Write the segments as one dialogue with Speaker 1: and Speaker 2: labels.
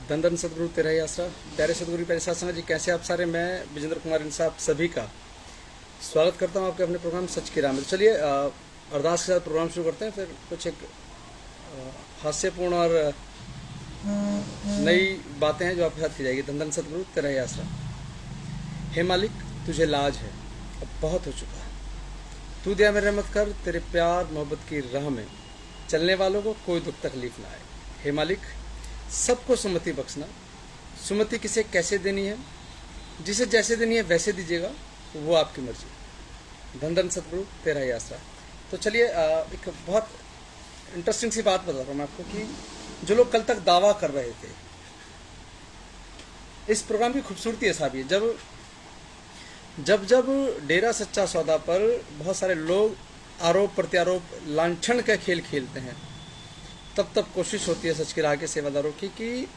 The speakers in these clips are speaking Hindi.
Speaker 1: धन धन सदगुरु तेरा ही आसरा। प्यारे सदगुरु प्यारे सत्संग जी, कैसे आप सारे। मैं विजेंद्र कुमार इन साहब सभी का स्वागत करता हूं आपके अपने प्रोग्राम सच की राह में। तो चलिए अरदास के साथ प्रोग्राम शुरू करते हैं, फिर कुछ एक हास्यपूर्ण और नई बातें हैं जो आपके साथ की जाएगी। धन धन सदगुरु तेरा ही आसरा। हे मालिक, तुझे लाज है, अब बहुत हो चुका है। तू दया में रहमत कर, तेरे प्यार मोहब्बत की राह में चलने वालों को कोई दुख तकलीफ ना आए। हे मालिक, सबको सुमति बख्शना। सुमति किसे कैसे देनी है, जिसे जैसे देनी है वैसे दीजिएगा, वो आपकी मर्जी। धन धन सतगुरु तेरा ही आसरा। तो चलिए एक बहुत इंटरेस्टिंग सी बात बता रहा हूँ मैं आपको कि जो लोग कल तक दावा कर रहे थे, इस प्रोग्राम की खूबसूरती ऐसा भी है, जब डेरा सच्चा सौदा पर बहुत सारे लोग आरोप प्रत्यारोप लांछन का खेल खेलते हैं, तब कोशिश होती है सच की राह के सेवादारों की कि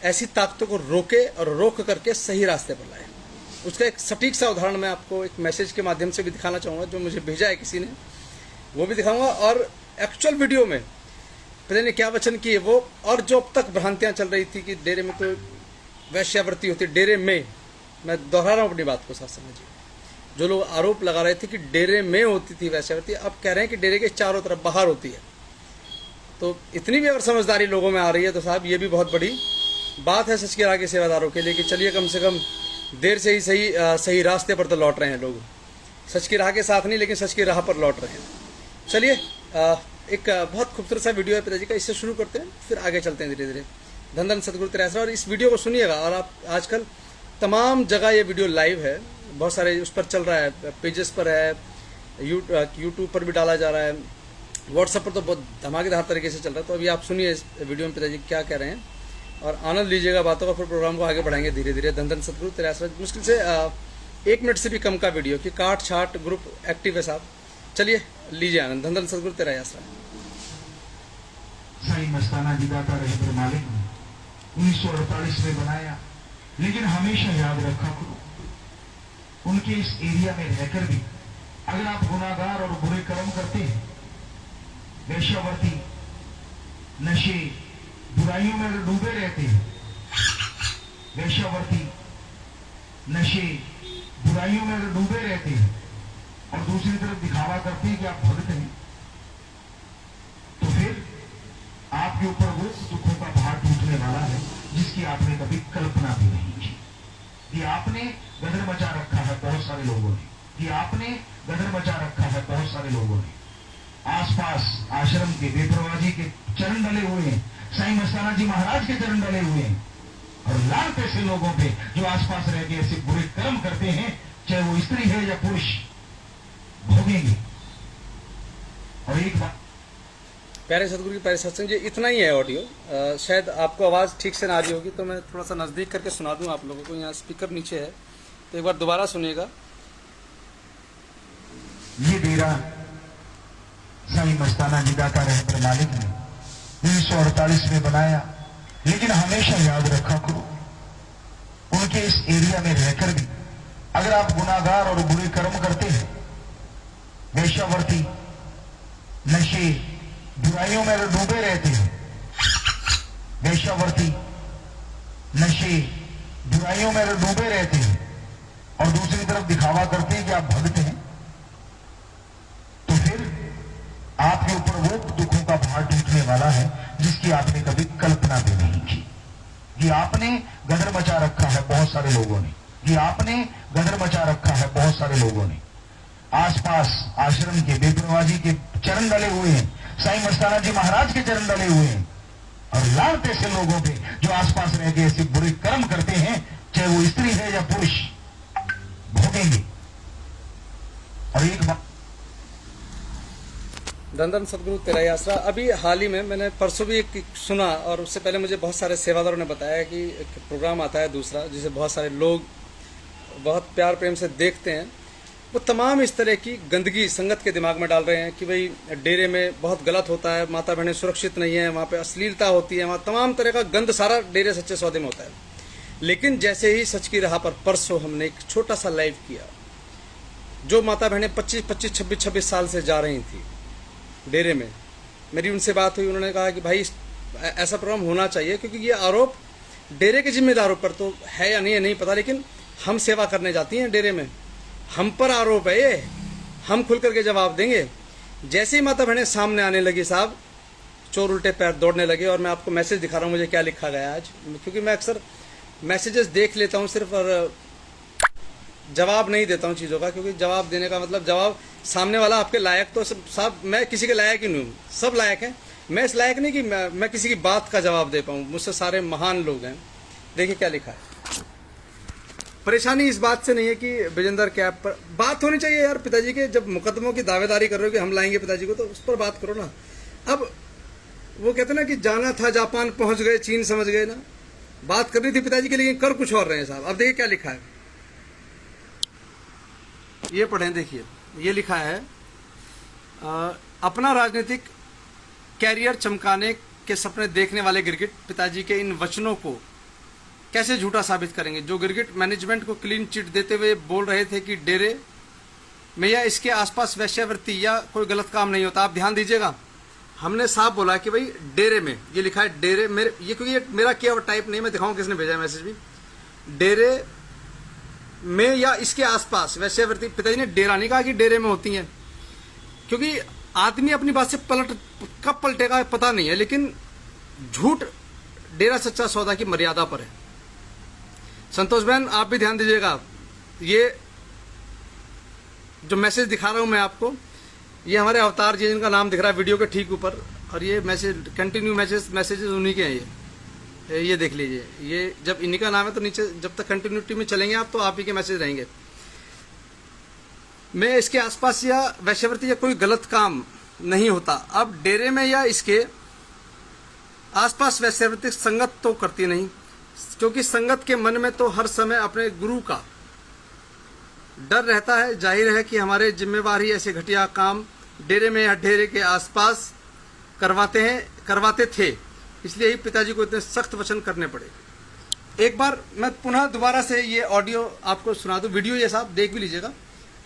Speaker 1: ऐसी ताकतों को रोके और रोक करके सही रास्ते पर लाए। उसका एक सटीक सा उदाहरण मैं आपको एक मैसेज के माध्यम से भी दिखाना चाहूँगा, जो मुझे भेजा है किसी ने, वो भी दिखाऊंगा। और एक्चुअल वीडियो में पता नहीं क्या वचन किए वो, और जो अब तक भ्रांतियाँ चल रही थी कि डेरे में तो वैश्यावृत्ति होती है। डेरे में, मैं दोहरा रहा हूँ अपनी बात को साथ समझिए, जो लोग आरोप लगा रहे थे कि डेरे में होती थी वैश्यावृत्ति, अब कह रहे हैं कि डेरे के चारों तरफ बाहर होती है। तो इतनी भी अगर समझदारी लोगों में आ रही है तो साहब ये भी बहुत बड़ी बात है सच की राह के सेवादारों के लिए कि चलिए कम से कम देर से ही सही रास्ते पर तो लौट रहे हैं लोग। सच की राह के साथ नहीं, लेकिन सच की राह पर लौट रहे हैं। चलिए एक बहुत खूबसूरत सा वीडियो है पिताजी का, इससे शुरू करते हैं, फिर आगे चलते हैं धीरे धीरे। धन धन सतगुरु तेरा आसरा। और इस वीडियो को सुनिएगा। और आप आजकल तमाम जगह ये वीडियो लाइव है, बहुत सारे उस पर चल रहा है, पेजेस पर है, यूट्यूब पर भी डाला जा रहा है, व्हाट्सएप पर तो बहुत धमाकेदार तरीके से चल रहा है। तो अभी आप सुनिए इस वीडियो में पिताजी क्या कह रहे हैं और आनंद लीजिएगा बातों का, फिर प्रोग्राम को आगे बढ़ाएंगे धीरे धीरे। धन धन सतगुरु तेरा आसरा। मुश्किल से 1 मिनट से भी कम का वीडियो कि काट छाट ग्रुप एक्टिव है साहब। चलिए लीजिए आनंद। धन धन सतगुरु तेरा आसरा।
Speaker 2: साईं मस्ताना जी दाता रहेंद्र मालिक ने 1948 में बनाया, लेकिन हमेशा याद रखा करो, उनके इस एरिया में रहकर भी अगर आप गुनाहगार और बुरे कर्म करते हैं, वेश्यावृत्ति, नशे, बुराइयों में अगर डूबे रहते हैं, वेश्यावृत्ति, नशे, बुराइयों में अगर डूबे रहते हैं और दूसरी तरफ दिखावा करते हैं कि आप भक्त हैं, तो फिर आपके ऊपर वो दुखों का भार टूटने वाला है जिसकी आपने कभी कल्पना भी नहीं की। ये आपने गदर मचा रखा है बहुत सारे लोगों ने, ये आपने गदर मचा रखा है बहुत सारे लोगों ने। आसपास आश्रम के बेपरवाह जी के चरण डले हुए हैं, साईं मस्ताना जी महाराज के चरण डले हुए हैं, और लाख ऐसे लोगों पे जो आसपास रह के ऐसे बुरे कर्म करते हैं, चाहे वो स्त्री है या पुरुष, भोगेंगे। और एक बात,
Speaker 1: प्यारे सतगुरु की प्यारे सत्संग जी, इतना ही है ऑडियो। शायद आपको आवाज़ ठीक से ना आ रही होगी, तो मैं थोड़ा सा नज़दीक करके सुना दूं आप लोगों को। यहाँ स्पीकर नीचे है, तो एक बार दोबारा सुनिएगा।
Speaker 2: ये डेरा साईं मस्ताना जी दाता रहमत मालिक ने 1948 में बनाया, लेकिन हमेशा याद रखा करो, उनके इस एरिया में रहकर भी अगर आप गुनाहगार और बुरे कर्म करते हैं, वेश्यावृत्ति, नशे, बुराइयों में अगर डूबे रहते हैं, वेश्यावृत्ति, नशे, बुराइयों में अगर डूबे रहते हैं और दूसरी तरफ दिखावा करते हैं कि आप भक्त हैं, तो फिर आपके ऊपर वो दुखों का भार टूटने वाला है जिसकी आपने कभी कल्पना भी नहीं की। ये आपने गदर मचा रखा है बहुत सारे लोगों ने, ये आपने गदर मचा रखा है बहुत सारे लोगों ने। आसपास आश्रम के बेपरवाह जी के चरण डले हुए हैं, साईं मस्ताना जी महाराज के चरण डले हुए हैं, और लाख ऐसे लोगों पे जो आसपास रह के ऐसे बुरे कर्म करते हैं, चाहे वो स्त्री है या पुरुष, भोगेंगे। और एक बात,
Speaker 1: धन धन सतगुरु तेरा ही आसरा। अभी हाल ही में मैंने परसों भी एक सुना, और उससे पहले मुझे बहुत सारे सेवादारों ने बताया कि एक प्रोग्राम आता है दूसरा, जिसे बहुत सारे लोग बहुत प्यार प्रेम से देखते हैं। वो तमाम इस तरह की गंदगी संगत के दिमाग में डाल रहे हैं कि भाई डेरे में बहुत गलत होता है, माता बहनें सुरक्षित नहीं है, वहाँ पे अश्लीलता होती है, वहाँ तमाम तरह का गंद सारा डेरे सच्चे सौदे में होता है। लेकिन जैसे ही सच की राह पर परसों हमने एक छोटा सा लाइव किया, जो माता बहनें 25-25, 26-26 साल से जा रही थी डेरे में, मेरी उनसे बात हुई, उन्होंने कहा कि भाई ऐसा प्रोग्राम होना चाहिए, क्योंकि ये आरोप डेरे के जिम्मेदारों पर तो है या नहीं है नहीं पता, लेकिन हम सेवा करने जाती हैं डेरे में, हम पर आरोप है ये, हम खुल करके जवाब देंगे। जैसे ही माता बहनें सामने आने लगी साहब, चोर उल्टे पैर दौड़ने लगे। और मैं आपको मैसेज दिखा रहा हूँ मुझे क्या लिखा गया आज, क्योंकि मैं अक्सर मैसेजेस देख लेता हूँ सिर्फ, और जवाब नहीं देता हूँ चीज़ों का, क्योंकि जवाब देने का मतलब जवाब सामने वाला आपके लायक तो साहब, मैं किसी के लायक ही नहीं हूँ, सब लायक हैं, मैं इस लायक नहीं कि मैं किसी की बात का जवाब दे पाऊँ, मुझसे सारे महान लोग हैं। देखिए क्या लिखा है। परेशानी इस बात से नहीं है कि विजेंदर कैब पर बात होनी चाहिए यार, पिताजी के जब मुकदमों की दावेदारी कर रहे हो कि हम लाएंगे पिताजी को, तो उस पर बात करो ना। अब वो कहते ना कि जाना था जापान पहुंच गए, चीन समझ गए ना, बात करनी थी पिताजी के, लेकिन कर कुछ और रहे हैं साहब। अब देखिए क्या लिखा है, ये पढ़ें, देखिए ये लिखा है, अपना राजनीतिक कैरियर चमकाने के सपने देखने वाले गिरगिट पिताजी के इन वचनों को कैसे झूठा साबित करेंगे। जो गिरगिट मैनेजमेंट को क्लीन चिट देते हुए बोल रहे थे कि डेरे में या इसके आसपास वैश्यावृत्ति या कोई गलत काम नहीं होता। आप ध्यान दीजिएगा, हमने साफ बोला कि भाई डेरे में, ये लिखा है डेरे मेरे, ये क्योंकि ये मेरा किया हुआ टाइप नहीं, मैं दिखाऊं किसने भेजा है मैसेज भी, डेरे में या इसके आसपास वैश्यावृत्ति। पिताजी ने डेरा नहीं कहा कि डेरे में होती हैं, क्योंकि आदमी अपनी बात से कब पलटेगा पता नहीं है, लेकिन झूठ डेरा सच्चा सौदा की मर्यादा पर है। संतोष बहन आप भी ध्यान दीजिएगा, ये जो मैसेज दिखा रहा हूं मैं आपको, ये हमारे अवतार जी जिनका नाम दिख रहा है वीडियो के ठीक ऊपर, और ये मैसेज कंटिन्यू मैसेजेस उन्हीं के हैं। ये देख लीजिए, ये जब इन्हीं का नाम है तो नीचे जब तक कंटिन्यूटी में चलेंगे आप तो आप ही के मैसेज रहेंगे। मैं इसके आसपास या वैश्यावृत्ति या कोई गलत काम नहीं होता। अब डेरे में या इसके आसपास वैश्यावृत्ति संगत तो करती नहीं, क्योंकि संगत के मन में तो हर समय अपने गुरु का डर रहता है। जाहिर है कि हमारे जिम्मेवार ही ऐसे घटिया काम डेरे में या डेरे के आसपास करवाते थे, इसलिए ही पिताजी को इतने सख्त वचन करने पड़े। एक बार मैं पुनः दोबारा से ये ऑडियो आपको सुना दूं, वीडियो ये साहब देख भी लीजिएगा।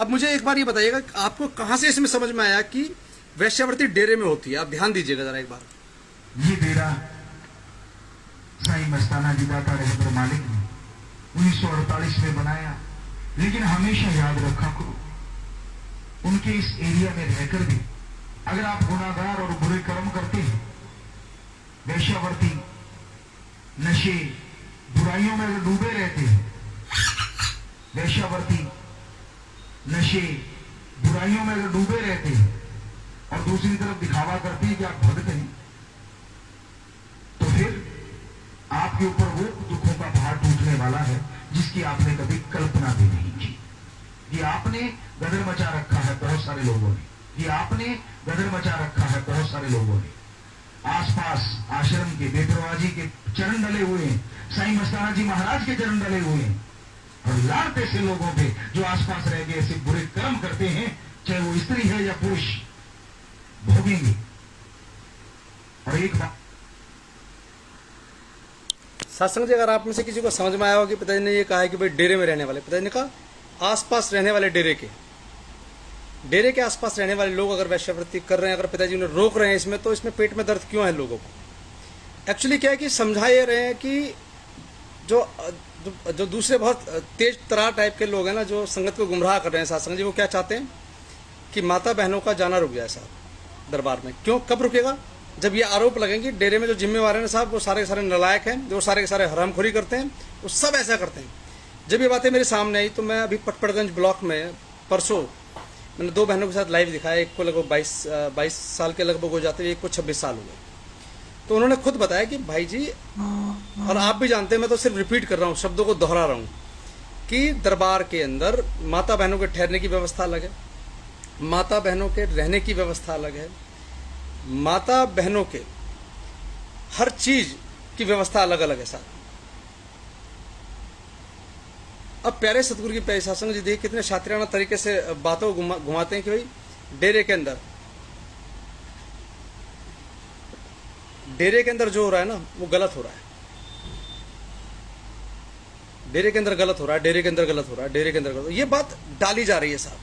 Speaker 1: अब मुझे एक बार ये बताइएगा आपको कहां से इसमें समझ में आया कि वैश्यावृत्ति डेरे में होती है। आप ध्यान दीजिएगा जरा एक बार।
Speaker 2: ये डेरा साईं मस्ताना जी दाता रहबर मालिक ने 1948 में बनाया, लेकिन हमेशा याद रखा करो, उनके इस एरिया में रहकर भी अगर आप गुनाहगार और बुरे कर्म करते हैं, वैश्यावृत्ति नशे बुराइयों में अगर डूबे रहते हैं, वैश्यावृत्ति नशे बुराइयों में अगर डूबे रहते हैं और दूसरी तरफ दिखावा करती है कि आप भक्त हैं, तो फिर आपके ऊपर वो दुखों का भार टूटने वाला है जिसकी आपने कभी कल्पना भी नहीं की। ये आपने गदर मचा रखा है बहुत सारे लोगों ने, ये आपने गदर मचा रखा है बहुत सारे लोगों ने। आसपास आश्रम के बेपरवाह जी के चरण डले हुए हैं, साईं मस्ताना जी महाराज के चरण डले हुए हैं, और लाख ऐसे लोगों पे जो आसपास रह गए ऐसे बुरे कर्म करते हैं, चाहे वो स्त्री है या पुरुष, भोगेंगे। और एक बात
Speaker 1: सत्संग जी, अगर आप में से किसी को समझ में आया हो कि पिताजी ने ये कहा है कि भाई डेरे में रहने वाले, पिताजी ने कहा आसपास रहने वाले डेरे के आसपास रहने वाले लोग अगर वैश्यावृत्ति कर रहे हैं, अगर पिताजी उन्हें रोक रहे हैं इसमें, तो इसमें पेट में दर्द क्यों है लोगों को। एक्चुअली क्या है कि समझा ये रहे हैं कि जो दूसरे बहुत तेज तरार टाइप के लोग हैं ना, जो संगत को गुमराह कर रहे हैं सत्संग जी, वो क्या चाहते हैं कि माता बहनों का जाना रुक जाए साहब दरबार में। क्यों, कब रुकेगा, जब ये आरोप लगेंगे डेरे में जो जिम्मेवार हैं साहब वो सारे के सारे नलायक हैं, जो सारे के सारे हरामखोरी करते हैं, वो सब ऐसा करते हैं। जब ये बातें मेरे सामने आई तो मैं अभी पटपड़गंज ब्लॉक में परसों मैंने 2 बहनों के साथ लाइव दिखाया, एक को लगभग 22 साल के लगभग हो जाते हुए, एक को 26 साल हो गए। तो उन्होंने खुद बताया कि भाई जी, और आप भी जानते हैं, मैं तो सिर्फ रिपीट कर रहा हूँ, शब्दों को दोहरा रहा हूँ, कि दरबार के अंदर माता बहनों के ठहरने की व्यवस्था अलग है, माता बहनों के रहने की व्यवस्था अलग है, माता बहनों के हर चीज की व्यवस्था अलग अलग है साहब। अब प्यारे सतगुरु की प्यारे सत्संग जी, देखिए कितने शातिराना तरीके से बातों को घुमाते हैं कि भाई डेरे के अंदर जो हो रहा है ना वो गलत हो रहा है, डेरे के अंदर गलत हो रहा है, डेरे के अंदर गलत हो रहा है, डेरे के अंदर गलत, ये बात डाली जा रही है साहब।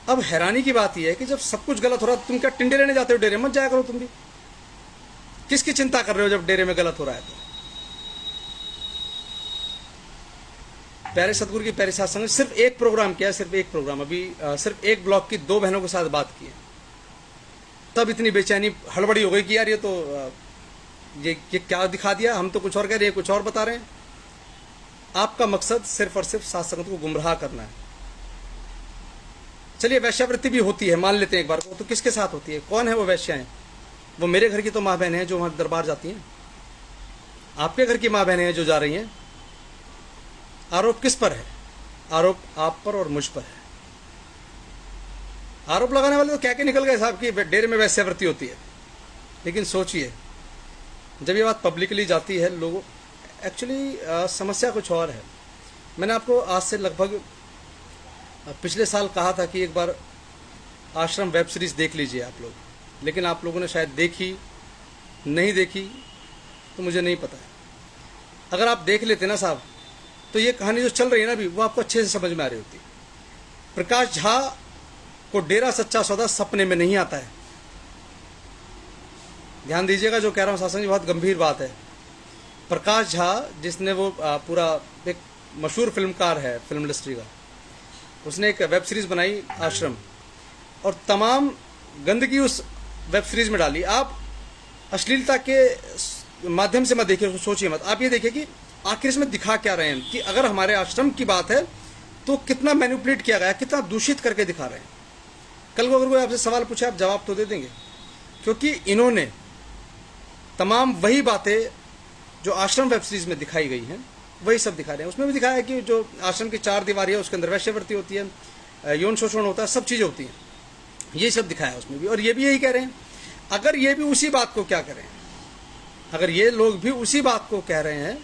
Speaker 1: अब हैरानी की बात यह है कि जब सब कुछ गलत हो रहा है, तुम क्या टिंडे लेने जाते हो डेरे, मत जाया करो तुम भी। किसकी चिंता कर रहे हो जब डेरे में गलत हो रहा है तो? प्यारे सतगुरु की प्यारी साथ संगत, सिर्फ एक प्रोग्राम किया, सिर्फ एक प्रोग्राम, अभी सिर्फ एक ब्लॉक की 2 बहनों के साथ बात की है, तब इतनी बेचैनी हड़बड़ी हो गई कि यार ये तो ये क्या दिखा दिया, हम तो कुछ और कह रहे हैं, कुछ और बता रहे हैं। आपका मकसद सिर्फ और सिर्फ साथ संगत को गुमराह करना है। चलिए वैश्यावृत्ति भी होती है, मान लेते हैं एक बार को, तो किसके साथ होती है? कौन है वो वैश्याएं? वो मेरे घर की तो माँ बहन है जो वहां दरबार जाती हैं, आपके घर की माँ बहन है जो जा रही हैं। आरोप किस पर है? आरोप आप पर और मुझ पर है। आरोप लगाने वाले तो क्या के निकल गए साहब कि डेरे में वैश्यावृत्ति होती है, लेकिन सोचिए जब ये बात पब्लिकली जाती है, लोगों एक्चुअली समस्या कुछ और है। मैंने आपको आज से लगभग पिछले साल कहा था कि एक बार आश्रम वेब सीरीज देख लीजिए आप लोग, लेकिन आप लोगों ने शायद देखी नहीं देखी तो मुझे नहीं पता है। अगर आप देख लेते ना साहब, तो ये कहानी जो चल रही है ना अभी, वो आपको अच्छे से समझ में आ रही होती। प्रकाश झा को डेरा सच्चा सौदा सपने में नहीं आता है। ध्यान दीजिएगा जो कह रहा हूं शासन जी, बहुत गंभीर बात है। प्रकाश झा जिसने वो पूरा एक मशहूर फिल्मकार है फिल्म इंडस्ट्री का, उसने एक वेब सीरीज बनाई आश्रम, और तमाम गंदगी उस वेब सीरीज में डाली। आप अश्लीलता के माध्यम से मत देखिए, सोचिए मत, आप ये देखिए कि आखिर इसमें दिखा क्या रहे हैं, कि अगर हमारे आश्रम की बात है तो कितना मैनिपुलेट किया गया, कितना दूषित करके दिखा रहे हैं। कल को अगर कोई आपसे सवाल पूछे आप जवाब तो दे देंगे, क्योंकि इन्होंने तमाम वही बातें जो आश्रम वेब सीरीज में दिखाई गई हैं वही सब दिखा रहे हैं। उसमें भी दिखाया है कि जो आश्रम की 4 दीवारी है उसके अंदर वैश्यावृत्ति होती है, यौन शोषण होता है, सब चीज़ें होती हैं, ये सब दिखाया है उसमें भी। और ये भी यही कह रहे हैं, अगर ये भी उसी बात को क्या करें, अगर ये लोग भी उसी बात को कह रहे हैं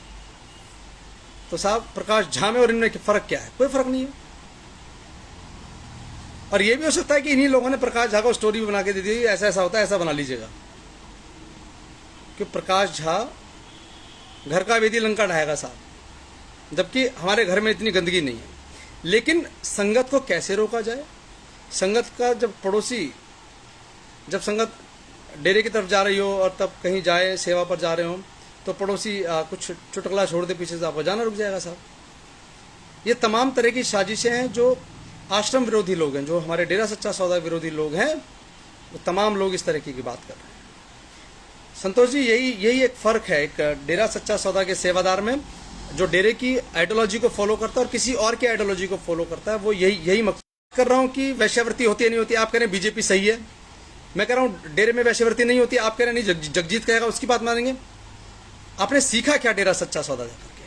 Speaker 1: तो साहब प्रकाश झा में और इनमें फर्क क्या है? कोई फर्क नहीं है। और ये भी हो सकता है कि इन्हीं लोगों ने प्रकाश झा को स्टोरी भी बना के दे दी, ऐसा ऐसा होता है, ऐसा बना लीजिएगा, कि प्रकाश झा घर का वेदी लंका ढाएगा साहब, जबकि हमारे घर में इतनी गंदगी नहीं है। लेकिन संगत को कैसे रोका जाए? संगत का जब पड़ोसी, जब संगत डेरे की तरफ जा रही हो और तब कहीं जाए सेवा पर जा रहे हो, तो पड़ोसी कुछ चुटकला छोड़ दे पीछे से, आपको जाना रुक जाएगा साहब। ये तमाम तरह की साजिशें हैं जो आश्रम विरोधी लोग हैं, जो हमारे डेरा सच्चा सौदा विरोधी लोग हैं, वो तमाम लोग इस तरह की बात कर रहे हैं। संतोष जी, यही एक फ़र्क है एक डेरा सच्चा सौदा के सेवादार में, जो डेरे की आइडियोलॉजी को फॉलो करता है और किसी और की आइडियोलॉजी को फॉलो करता है। वो यही मकसद कर रहा हूँ कि वैश्यावृत्ति होती है नहीं होती। आप कह रहे हैं बीजेपी सही है, मैं कह रहा हूँ डेरे में वैश्यावृत्ति नहीं होती। आप कह रहे हैं नहीं, जगजीत कहेगा उसकी बात मानेंगे। आपने सीखा क्या डेरा सच्चा सौदा करके?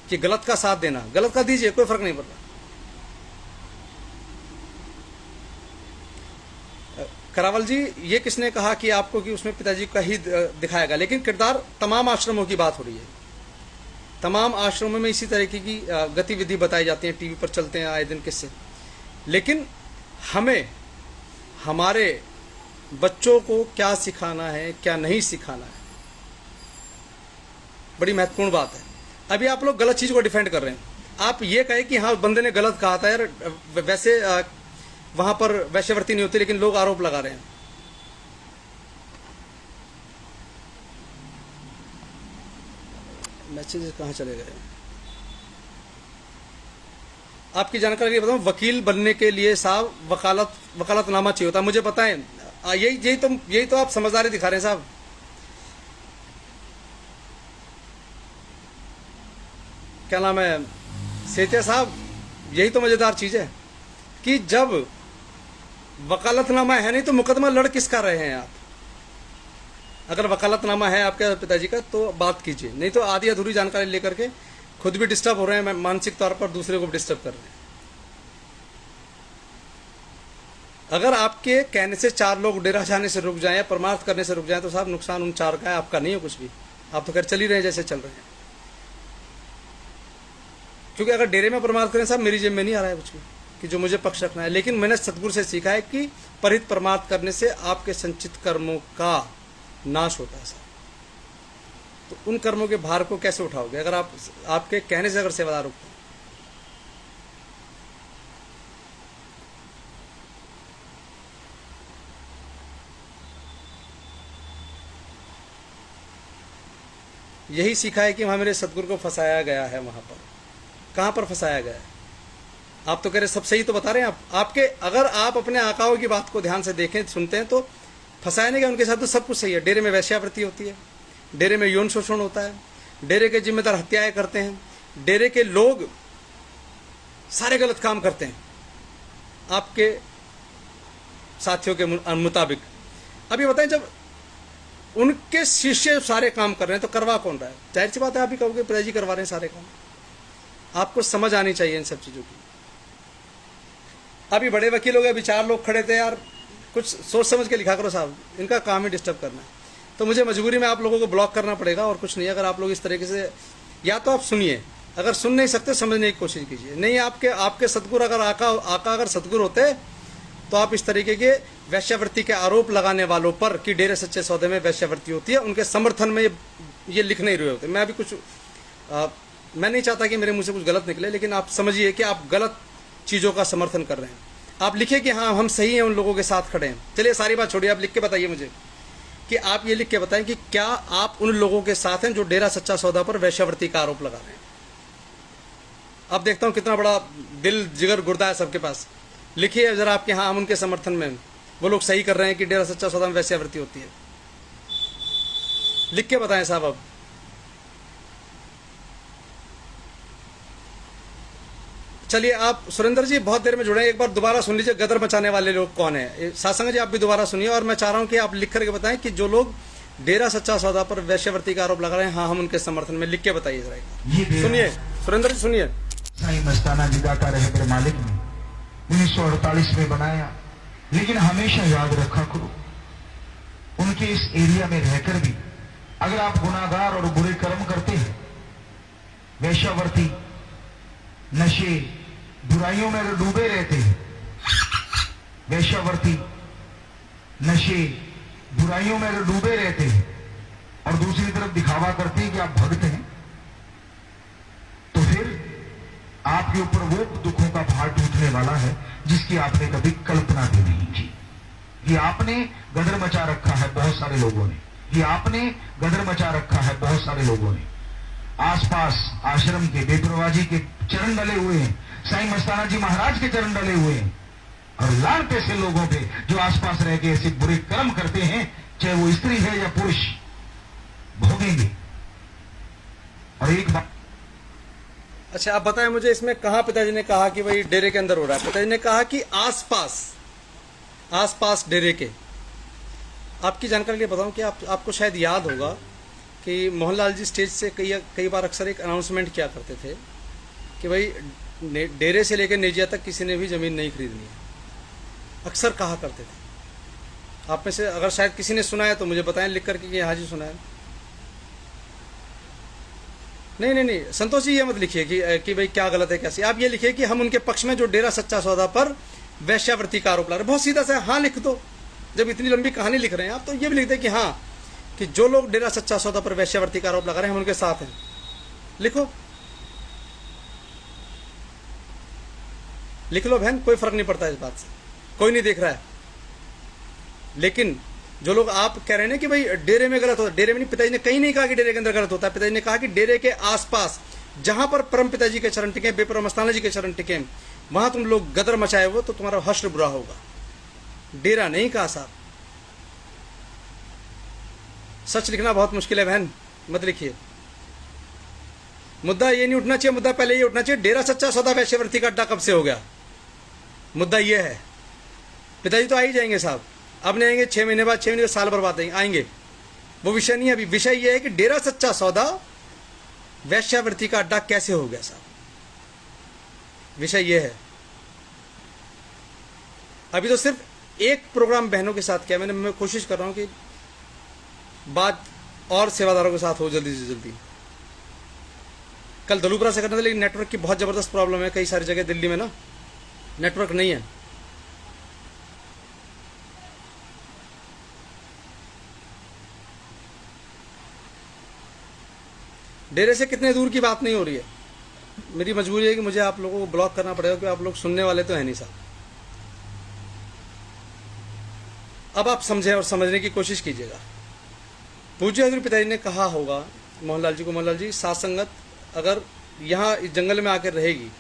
Speaker 1: कि गलत का साथ देना, गलत का दीजिए, कोई फर्क नहीं पड़ रहा। करावल जी, ये किसने कहा कि आपको कि उसमें पिताजी का ही दिखाएगा? लेकिन किरदार तमाम आश्रमों की बात हो रही है, तमाम आश्रमों में इसी तरीके की गतिविधि बताई जाती है, टीवी पर चलते हैं आए दिन किस्से। लेकिन हमें हमारे बच्चों को क्या सिखाना है, क्या नहीं सिखाना है, बड़ी महत्वपूर्ण बात है। अभी आप लोग गलत चीज को डिफेंड कर रहे हैं। आप ये कहे कि हाँ बंदे ने गलत कहा था यार, वैसे वहां पर वैश्यावृत्ति नहीं होती, लेकिन लोग आरोप लगा रहे हैं। मैसेज कहाँ चले गए? आपकी जानकारी बताऊं, वकील बनने के लिए साहब वकालतनामा चाहिए होता है, मुझे पता है। यही तो आप समझदारी दिखा रहे हैं साहब। क्या नाम है सेठिया साहब, यही तो मजेदार चीज है कि जब वकालतनामा है नहीं तो मुकदमा लड़ किसका रहे हैं आप? अगर वकालतनामा है आपके पिताजी का तो बात कीजिए, नहीं तो आधी अधूरी जानकारी लेकर के खुद भी डिस्टर्ब हो रहे हैं, मानसिक तौर पर दूसरे को भी डिस्टर्ब कर रहे हैं। अगर आपके कहने से 4 लोग डेरा जाने से रुक जाएं या परमार्थ करने से रुक जाएं तो साहब नुकसान उन 4 का है, आपका नहीं हो कुछ भी। आप तो खैर चल ही रहे हैं जैसे चल रहे हैं। क्योंकि अगर डेरे में परमार्थ करें साहब, मेरी जेब में नहीं आ रहा है कुछ भी कि जो मुझे पक्ष रखना है। लेकिन मैंने सतगुरु से सीखा है कि परित परमार्थ करने से आपके संचित कर्मों का नाश होता है साहब। तो उन कर्मों के भार को कैसे उठाओगे अगर आपके कहने से अगर सेवादार रुकते हैं? यही सीखा है कि वहाँ मेरे सदगुरु को फंसाया गया है। वहाँ पर कहाँ पर फंसाया गया है? आप तो कह रहे सब सही तो बता रहे हैं आप। आपके अगर आप अपने आकाओं की बात को ध्यान से देखें सुनते हैं तो फंसाया नहीं गया उनके साथ, तो सब कुछ सही है। डेरे में वैश्यावृत्ति होती है, डेरे में यौन शोषण होता है, डेरे के जिम्मेदार हत्याएं करते हैं, डेरे के लोग सारे गलत काम करते हैं आपके साथियों के मुताबिक। अभी बताएं, जब उनके शिष्य सारे काम कर रहे हैं तो करवा कौन रहा है? जाहिर सी बात है आप ही कहोगे पिताजी करवा रहे हैं सारे काम। आपको समझ आनी चाहिए इन सब चीज़ों की। अभी बड़े वकील हो गए, अभी 4 लोग खड़े थे यार, कुछ सोच समझ के लिखा करो साहब, इनका काम ही डिस्टर्ब करना है। तो मुझे मजबूरी में आप लोगों को ब्लॉक करना पड़ेगा और कुछ नहीं। अगर आप लोग इस तरीके से, या तो आप सुनिए, अगर सुन नहीं सकते समझने की कोशिश कीजिए। नहीं, आपके सदगुरु अगर आका अगर सदगुरु होते तो आप इस तरीके के वैश्यावृत्ति के आरोप लगाने वालों पर कि डेरे सच्चे सौदे में वैश्यावृत्ति होती है, उनके समर्थन में ये लिख नहीं रहे होते। मैं अभी कुछ मैं नहीं चाहता कि मेरे मुंह से कुछ गलत निकले, लेकिन आप समझिए कि आप गलत चीज़ों का समर्थन कर रहे हैं। आप लिखिए कि हाँ हम सही हैं, उन लोगों के साथ खड़े हैं। चलिए सारी बात छोड़िए, आप लिख के बताइए मुझे कि आप ये लिख के बताएं कि क्या आप उन लोगों के साथ हैं जो डेरा सच्चा सौदा पर वैश्यावृत्ति का आरोप लगा रहे हैं। अब देखता हूं कितना बड़ा दिल जिगर गुर्दा है सबके पास। लिखिए जरा आपके, हाँ हम उनके समर्थन में, वो लोग सही कर रहे हैं कि डेरा सच्चा सौदा में वैश्यावृत्ति होती है। लिख के बताएं साहब। अब चलिए आप सुरेंद्र जी बहुत देर में जुड़े, एक बार दोबारा सुन लीजिए गदर मचाने वाले लोग कौन है। सासंग जी आप भी दोबारा सुनिए, और मैं चाह रहा हूं कि आप लिख करके बताएं कि जो लोग डेरा सच्चा सौदा पर वैश्यावृत्ति का आरोप लगा रहे हैं, हाँ हम उनके समर्थन में, लिख के बताइए जरा। सुनिए सुरेंद्र जी, सुनिए।
Speaker 2: साईं मस्ताना जिदा का रहबर मालिक ने 1948 में बनाया, लेकिन हमेशा याद रखा करो उनके इस एरिया में रहकर भी अगर आप गुनाहगार और बुरे कर्म करते हैं, वैश्यावृत्ति, नशे, बुराइयों में अगर डूबे रहते हैं, वैश्यावृत्ति, नशे, बुराइयों में अगर डूबे रहते हैं और दूसरी तरफ दिखावा करते हैं कि आप भक्त हैं, तो फिर आपके ऊपर वो दुखों का भार टूटने वाला है जिसकी आपने कभी कल्पना भी नहीं की। ये आपने गदर मचा रखा है बहुत सारे लोगों ने, ये आपने गदर मचा रखा है बहुत सारे लोगों ने। आसपास आश्रम के बेपरवाह जी के चरण डले हुए हैं, साईं मस्ताना जी महाराज के चरण डले हुए हैं, और लानत ऐसे लोगों पे जो आसपास रह के ऐसे बुरे कर्म करते हैं, चाहे वो स्त्री है या पुरुष, भोगेंगे। और एक बात,
Speaker 1: अच्छा आप बताएं मुझे, इसमें कहाँ पिताजी ने कहा कि भाई डेरे के अंदर हो रहा है? पिताजी ने कहा कि आसपास डेरे के। आपकी जानकारी के लिए बताऊं कि आपको शायद याद होगा कि मोहनलाल जी स्टेज से कई बार अक्सर एक अनाउंसमेंट किया करते थे कि भाई डेरे से लेकर नेजिया तक किसी ने भी ज़मीन नहीं खरीदनी है। अक्सर कहा करते थे। आप में से अगर शायद किसी ने सुना है तो मुझे बताएं लिख करके कि हाँ जी सुना है। नहीं, संतोष जी ये मत लिखिए कि भाई क्या गलत है कैसे। आप ये लिखिए कि हम उनके पक्ष में जो डेरा सच्चा सौदा पर वैश्यावृत्ति का आरोप ला रहे। बहुत सीधा सा हाँ लिख दो। जब इतनी लंबी कहानी लिख रहे हैं आप तो ये भी लिख दें कि हाँ कि जो लोग डेरा सच्चा सौदा पर वैश्यावृत्ति का आरोप लगा रहे हैं हम उनके साथ हैं। लिखो, लिख लो बहन, कोई फर्क नहीं पड़ता इस बात से, कोई नहीं देख रहा है। लेकिन जो लोग आप कह रहे हैं कि भाई डेरे में गलत होता है, डेरे में नहीं, पिताजी ने कहीं नहीं कहा कि डेरे के अंदर गलत होता है। पिताजी ने कहा कि डेरे के आसपास जहां पर परम पिताजी के चरण टिके, बेपरवाह मस्ताना जी के चरण टिके, वहां तुम लोग गदर मचाए हो तो तुम्हारा हश्र बुरा होगा। डेरा नहीं कहा साहब। सच लिखना बहुत मुश्किल है बहन, मत लिखिए। मुद्दा ये नहीं उठना चाहिए, मुद्दा पहले ये उठना चाहिए डेरा सच्चा सौदा वैश्यावृत्ति का अड्डा कब से हो गया। मुद्दा ये है। पिताजी तो आ ही जाएंगे साहब, अब नहीं आएंगे 6 महीने बाद, 6 महीने बाद, साल भर बाद आएंगे। वो विषय नहीं है अभी। विषय ये है कि डेरा सच्चा सौदा वैश्यावृत्ति का अड्डा कैसे हो गया साहब, विषय ये है। अभी तो सिर्फ एक प्रोग्राम बहनों के साथ किया मैंने। मैं कोशिश कर रहा हूं कि बात और सेवादारों के साथ हो जल्दी से जल्दी। कल दलूपरा से करना था लेकिन नेटवर्क की बहुत जबरदस्त प्रॉब्लम है कई सारी जगह दिल्ली में ना, नेटवर्क नहीं है। डेरे से कितने दूर की बात नहीं हो रही है। मेरी मजबूरी है कि मुझे आप लोगों को ब्लॉक करना पड़ेगा क्योंकि आप लोग सुनने वाले तो है नहीं साहब। अब आप समझें और समझने की कोशिश कीजिएगा। पूज्य हजूर पिताजी ने कहा होगा मोहनलाल जी को, मोहनलाल जी सात संगत अगर यहाँ इस जंगल में आकर रहेगी,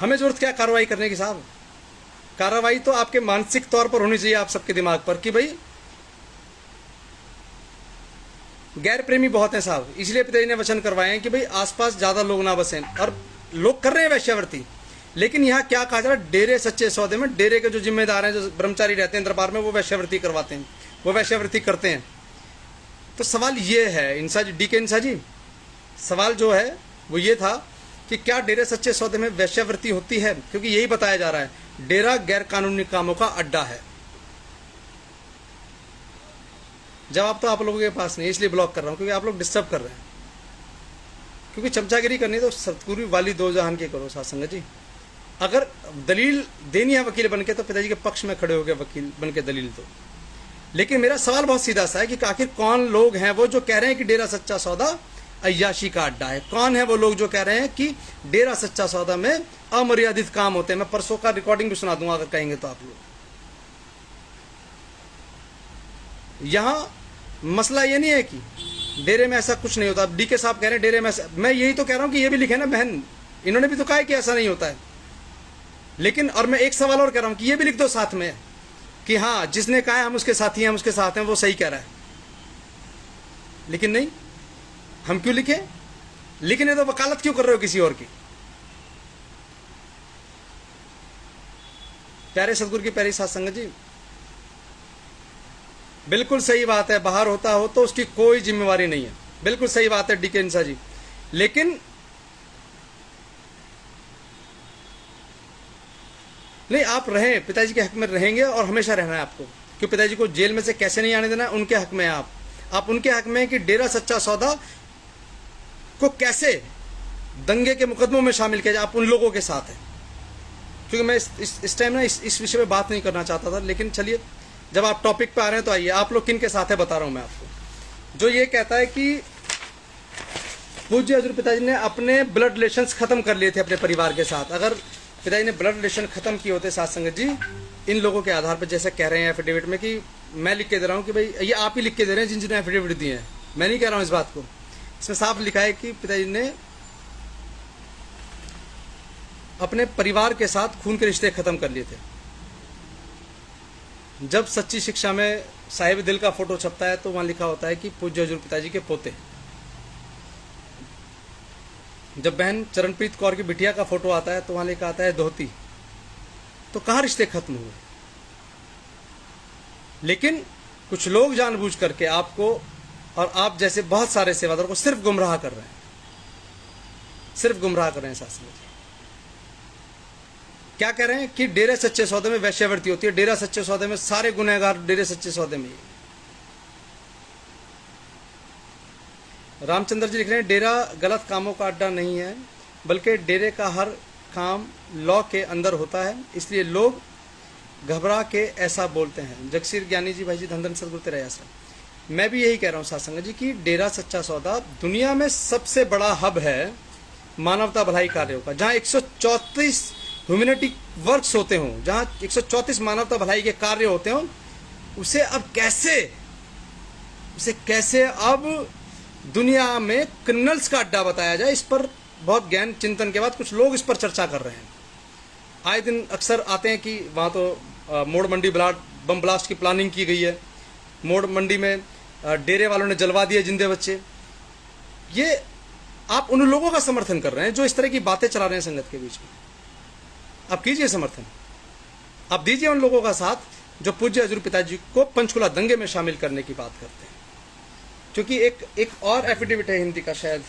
Speaker 1: हमें जरूरत क्या कार्रवाई करने की साहब? कार्रवाई तो आपके मानसिक तौर पर होनी चाहिए आप सबके दिमाग पर कि भाई गैर प्रेमी बहुत हैं साहब, इसलिए पिताजी ने वचन करवाए हैं कि भाई आसपास ज्यादा लोग ना बसें। और लोग कर रहे हैं वैश्यावृत्ति, लेकिन यहाँ क्या कहा जा रहा है, डेरे सच्चे सौदे में डेरे के जो जिम्मेदार हैं, जो ब्रह्मचारी रहते हैं दरबार में, वो वैश्यावृत्ति करवाते हैं, वो वैश्यावृत्ति करते हैं। तो सवाल ये है इंसा जी, DK इंसा जी, सवाल जो है वो ये था कि क्या डेरे सच्चे सौदे में वैश्यावृत्ति होती है? क्योंकि यही बताया जा रहा है डेरा गैर कानूनी कामों का अड्डा है। जवाब तो आप लोगों के पास नहीं, इसलिए ब्लॉक कर रहा हूं क्योंकि आप लोग डिस्टर्ब कर रहे हैं। क्योंकि चमचागिरी करनी तो सतगुरु वाली दो जहान की करो साथ संगत जी। अगर दलील देनी है वकील बनके तो पिताजी के पक्ष में खड़े हो गए वकील बनके दलील दो। लेकिन मेरा सवाल बहुत सीधा सा है कि आखिर कौन लोग हैं वो जो कह रहे हैं कि डेरा सच्चा सौदा अय्याशी का अड्डा है? कौन है वो लोग जो कह रहे हैं कि डेरा सच्चा सौदा में अमर्यादित काम होते हैं? मैं परसों का रिकॉर्डिंग भी सुना दूंगा अगर कहेंगे तो आप लोग। यहां मसला ये नहीं है कि डेरे में ऐसा कुछ नहीं होता। DK साहब कह रहे हैं डेरे में ऐसा, मैं यही तो कह रहा हूं कि ये भी लिखे ना बहन, इन्होंने भी तो कहा है कि ऐसा नहीं होता है। लेकिन और मैं एक सवाल और कह रहा हूं कि ये भी लिख दो साथ में कि हाँ जिसने कहा है हम उसके साथी हैं, हम उसके साथ हैं, वो सही कह रहा है। लेकिन नहीं, हम क्यों लिखे? लिखने तो वकालत क्यों कर रहे हो किसी और की? प्यारे सतगुरु की प्यारी साथ संगत जी, बिल्कुल सही बात है, बाहर होता हो तो उसकी कोई जिम्मेवारी नहीं है, बिल्कुल सही बात है DK इंसा जी। लेकिन नहीं, आप रहें, पिताजी के हक में रहेंगे और हमेशा रहना है आपको, क्योंकि पिताजी को जेल में से कैसे नहीं आने देना है, उनके हक में है आप उनके हक में है कि डेरा सच्चा सौदा को कैसे दंगे के मुकदमों में शामिल किया जाए, आप उन लोगों के साथ हैं। क्योंकि मैं इस टाइम ना इस विषय में बात नहीं करना चाहता था, लेकिन चलिए जब आप टॉपिक पे आ रहे हैं तो आइए। आप लोग किन के साथ है बता रहा हूं मैं आपको। जो ये कहता है कि पूज्य हजूर पिताजी ने अपने ब्लड रिलेशंस खत्म कर लिए थे अपने परिवार के साथ। अगर पिताजी ने ब्लड रिलेशन खत्म किए होते साथ संगत जी, इन लोगों के आधार पर जैसे कह रहे हैं एफिडेविट में, कि मैं लिख के दे रहा हूं कि भाई ये आप ही लिख के दे रहे हैं जिन जिन्हें एफिडेविट दिए हैं, मैं नहीं कह रहा हूं इस बात को। इसमें साफ लिखा है कि पिताजी ने अपने परिवार के साथ खून के रिश्ते खत्म कर लिए थे। जब सच्ची शिक्षा में साहिब दिल का फोटो छपता है तो वहां लिखा होता है कि पूज्य हजूर पिताजी के पोते। जब बहन चरणप्रीत कौर की बिटिया का फोटो आता है तो वहां लिखा आता है धोती। तो कहां रिश्ते खत्म हुए? लेकिन कुछ लोग जानबूझ करके आपको और आप जैसे बहुत सारे सेवादारों को सिर्फ गुमराह कर रहे हैं, सिर्फ गुमराह कर रहे हैं। साथ में क्या कह रहे हैं कि डेरे सच्चे सौदे में वैश्यावृत्ति होती है, डेरा सच्चे सौदे में सारे गुनहगार डेरे सच्चे सौदे में। रामचंद्र जी लिख रहे हैं डेरा गलत कामों का अड्डा नहीं है, बल्कि डेरे का हर काम लॉ के अंदर होता है, इसलिए लोग घबरा के ऐसा बोलते हैं। जगसीर ज्ञानी जी, भाई जी धन धन सतगुरु तेरा आश्रम। मैं भी यही कह रहा हूँ साथ संगत जी कि डेरा सच्चा सौदा दुनिया में सबसे बड़ा हब है मानवता भलाई कार्यों का, जहाँ 134 ह्यूमैनिटी वर्क्स होते हों, जहाँ 134 मानवता भलाई के कार्य होते हों, उसे कैसे अब दुनिया में क्रिमिनल्स का अड्डा बताया जाए। इस पर बहुत ज्ञान चिंतन के बाद कुछ लोग इस पर चर्चा कर रहे हैं। आए दिन अक्सर आते हैं कि वहाँ तो मोड़ मंडी बम ब्लास्ट की प्लानिंग की गई है, मोड़ मंडी में डेरे वालों ने जलवा दिए जिंदे बच्चे। ये आप उन लोगों का समर्थन कर रहे हैं जो इस तरह की बातें चला रहे हैं संगत के बीच में। आप कीजिए समर्थन, आप दीजिए उन लोगों का साथ जो पूज्य हजूर पिताजी को पंचकुला दंगे में शामिल करने की बात करते हैं। क्योंकि एक और एफिडेविट है हिंदी का, शायद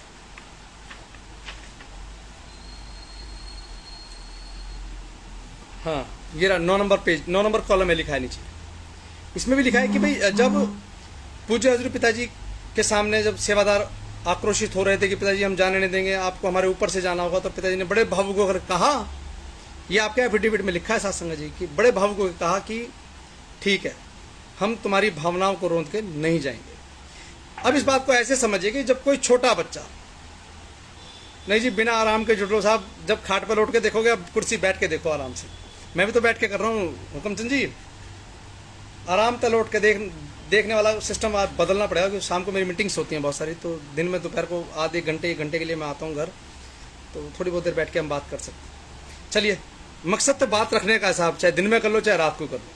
Speaker 1: हाँ ये रहा 9 नंबर पेज, 9 नंबर कॉलम में लिखा है नीचे। इसमें भी लिखा है कि भाई जब पूज्य हजूर पिताजी के सामने जब सेवादार आक्रोशित हो रहे थे कि पिताजी हम जाने नहीं देंगे, आपको हमारे ऊपर से जाना होगा, तो पिताजी ने बड़े भावुक होकर कहा, ये आपके एफिडेविट में लिखा है साथ संगत जी, कि बड़े भावुक होकर कहा कि ठीक है, हम तुम्हारी भावनाओं को रोंद के नहीं जाएंगे। अब इस बात को ऐसे समझिए कि जब कोई छोटा बच्चा, नहीं जी बिना आराम के जुटलो साहब, जब खाट पर लौट के देखोगे, अब कुर्सी बैठ के देखो आराम से। मैं भी तो बैठ के कर रहा हूँ हुक्मचंद जी, आराम से लौट के देखने वाला सिस्टम आज बदलना पड़ेगा, क्योंकि शाम को मेरी मीटिंग्स होती हैं बहुत सारी, तो दिन में दोपहर को आधे घंटे 1 घंटे के लिए मैं आता हूँ घर, तो थोड़ी बहुत देर बैठ के हम बात कर सकते हैं। चलिए, मकसद तो बात रखने का साहब, चाहे दिन में कर लो चाहे रात को कर लो,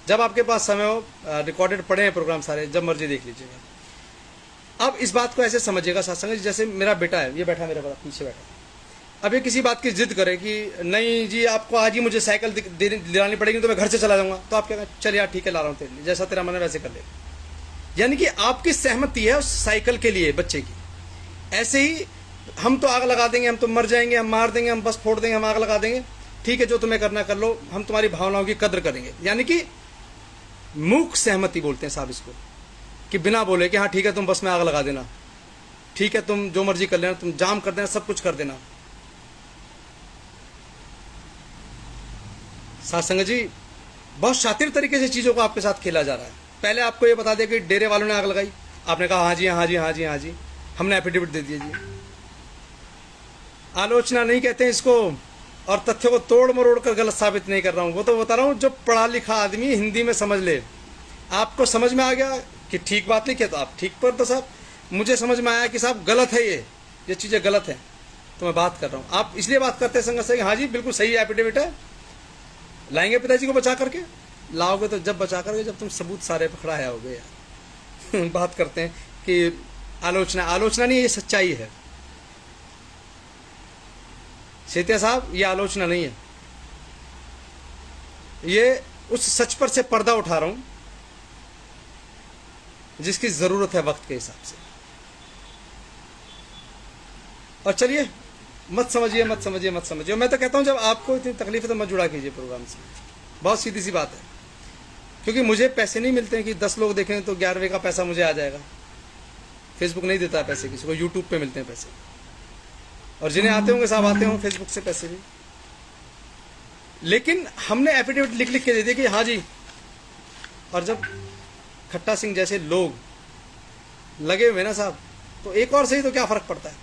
Speaker 1: जब आपके पास समय हो। रिकॉर्डेड पड़े हैं प्रोग्राम सारे, जब मर्जी देख लीजिएगा। अब इस बात को ऐसे समझिएगा सत्संग, जैसे मेरा बेटा है, ये बैठा मेरे पीछे बैठा, अब ये किसी बात की जिद करे कि नहीं जी आपको आज ही मुझे साइकिल दिलानी पड़ेगी, तो मैं घर से चला जाऊंगा, तो आप क्या कहें, चल यार ठीक है ला रहा हूँ तेरे लिए, जैसा तेरा मन है वैसे कर ले। यानी कि आपकी सहमति है उस साइकिल के लिए बच्चे की। ऐसे ही हम तो आग लगा देंगे, हम तो मर जाएंगे, हम मार देंगे, हम बस फोड़ देंगे, हम आग लगा देंगे, ठीक है जो तुम्हें करना कर लो, हम तुम्हारी भावनाओं की कद्र करेंगे। यानी कि मूक सहमति बोलते हैं साहब इसको, कि बिना बोले कि हाँ ठीक है तुम बस में आग लगा देना, ठीक है तुम जो मर्जी कर लेना, तुम जाम कर देना, सब कुछ कर देना। साथ संगत जी, बहुत शातिर तरीके से चीजों को आपके साथ खेला जा रहा है। पहले आपको ये बता दिया कि डेरे वालों ने आग लगाई, आपने कहा हाँ जी हाँ जी हाँ जी हाँ जी, हमने एफिडेविट दे दिया जी। आलोचना नहीं कहते इसको, और तथ्यों को तोड़ मरोड़ कर गलत साबित नहीं कर रहा हूं, वो तो बता रहा हूं जो पढ़ा लिखा आदमी हिंदी में समझ ले। आपको समझ में आ गया कि ठीक बात नहीं किया तो आप ठीक पर, तो साहब मुझे समझ में आया कि साहब गलत है, ये चीजें गलत है, तो मैं बात कर रहा हूं। आप इसलिए बात करते हैं संगत से, हाँ जी बिल्कुल सही एफिडेविट है, लाएंगे पिताजी को बचा करके, लाओगे तो जब बचा करके जब तुम सबूत सारे पकड़ाया हो गए। बात करते हैं कि आलोचना नहीं, ये सच्चाई है। सेतिया साहब ये आलोचना नहीं है, ये उस सच पर से पर्दा उठा रहा हूं जिसकी जरूरत है वक्त के हिसाब से। और चलिए, मत समझिए मत समझिए मत समझिए, मैं तो कहता हूं जब आपको इतनी तकलीफ है तो मत जुड़ा कीजिए प्रोग्राम से, बहुत सीधी सी बात है। क्योंकि मुझे पैसे नहीं मिलते हैं कि 10 लोग देखें तो 11वें का पैसा मुझे आ जाएगा। फेसबुक नहीं देता है पैसे किसी को, यूट्यूब पे मिलते हैं पैसे, और जिन्हें आते होंगे साहब आते होंगे फेसबुक से पैसे भी। लेकिन हमने एफिडेविट लिख लिख के दे दिया कि हाँ जी, और जब खट्टा सिंह जैसे लोग लगे हुए ना साहब, तो एक और सही तो क्या फर्क पड़ता है।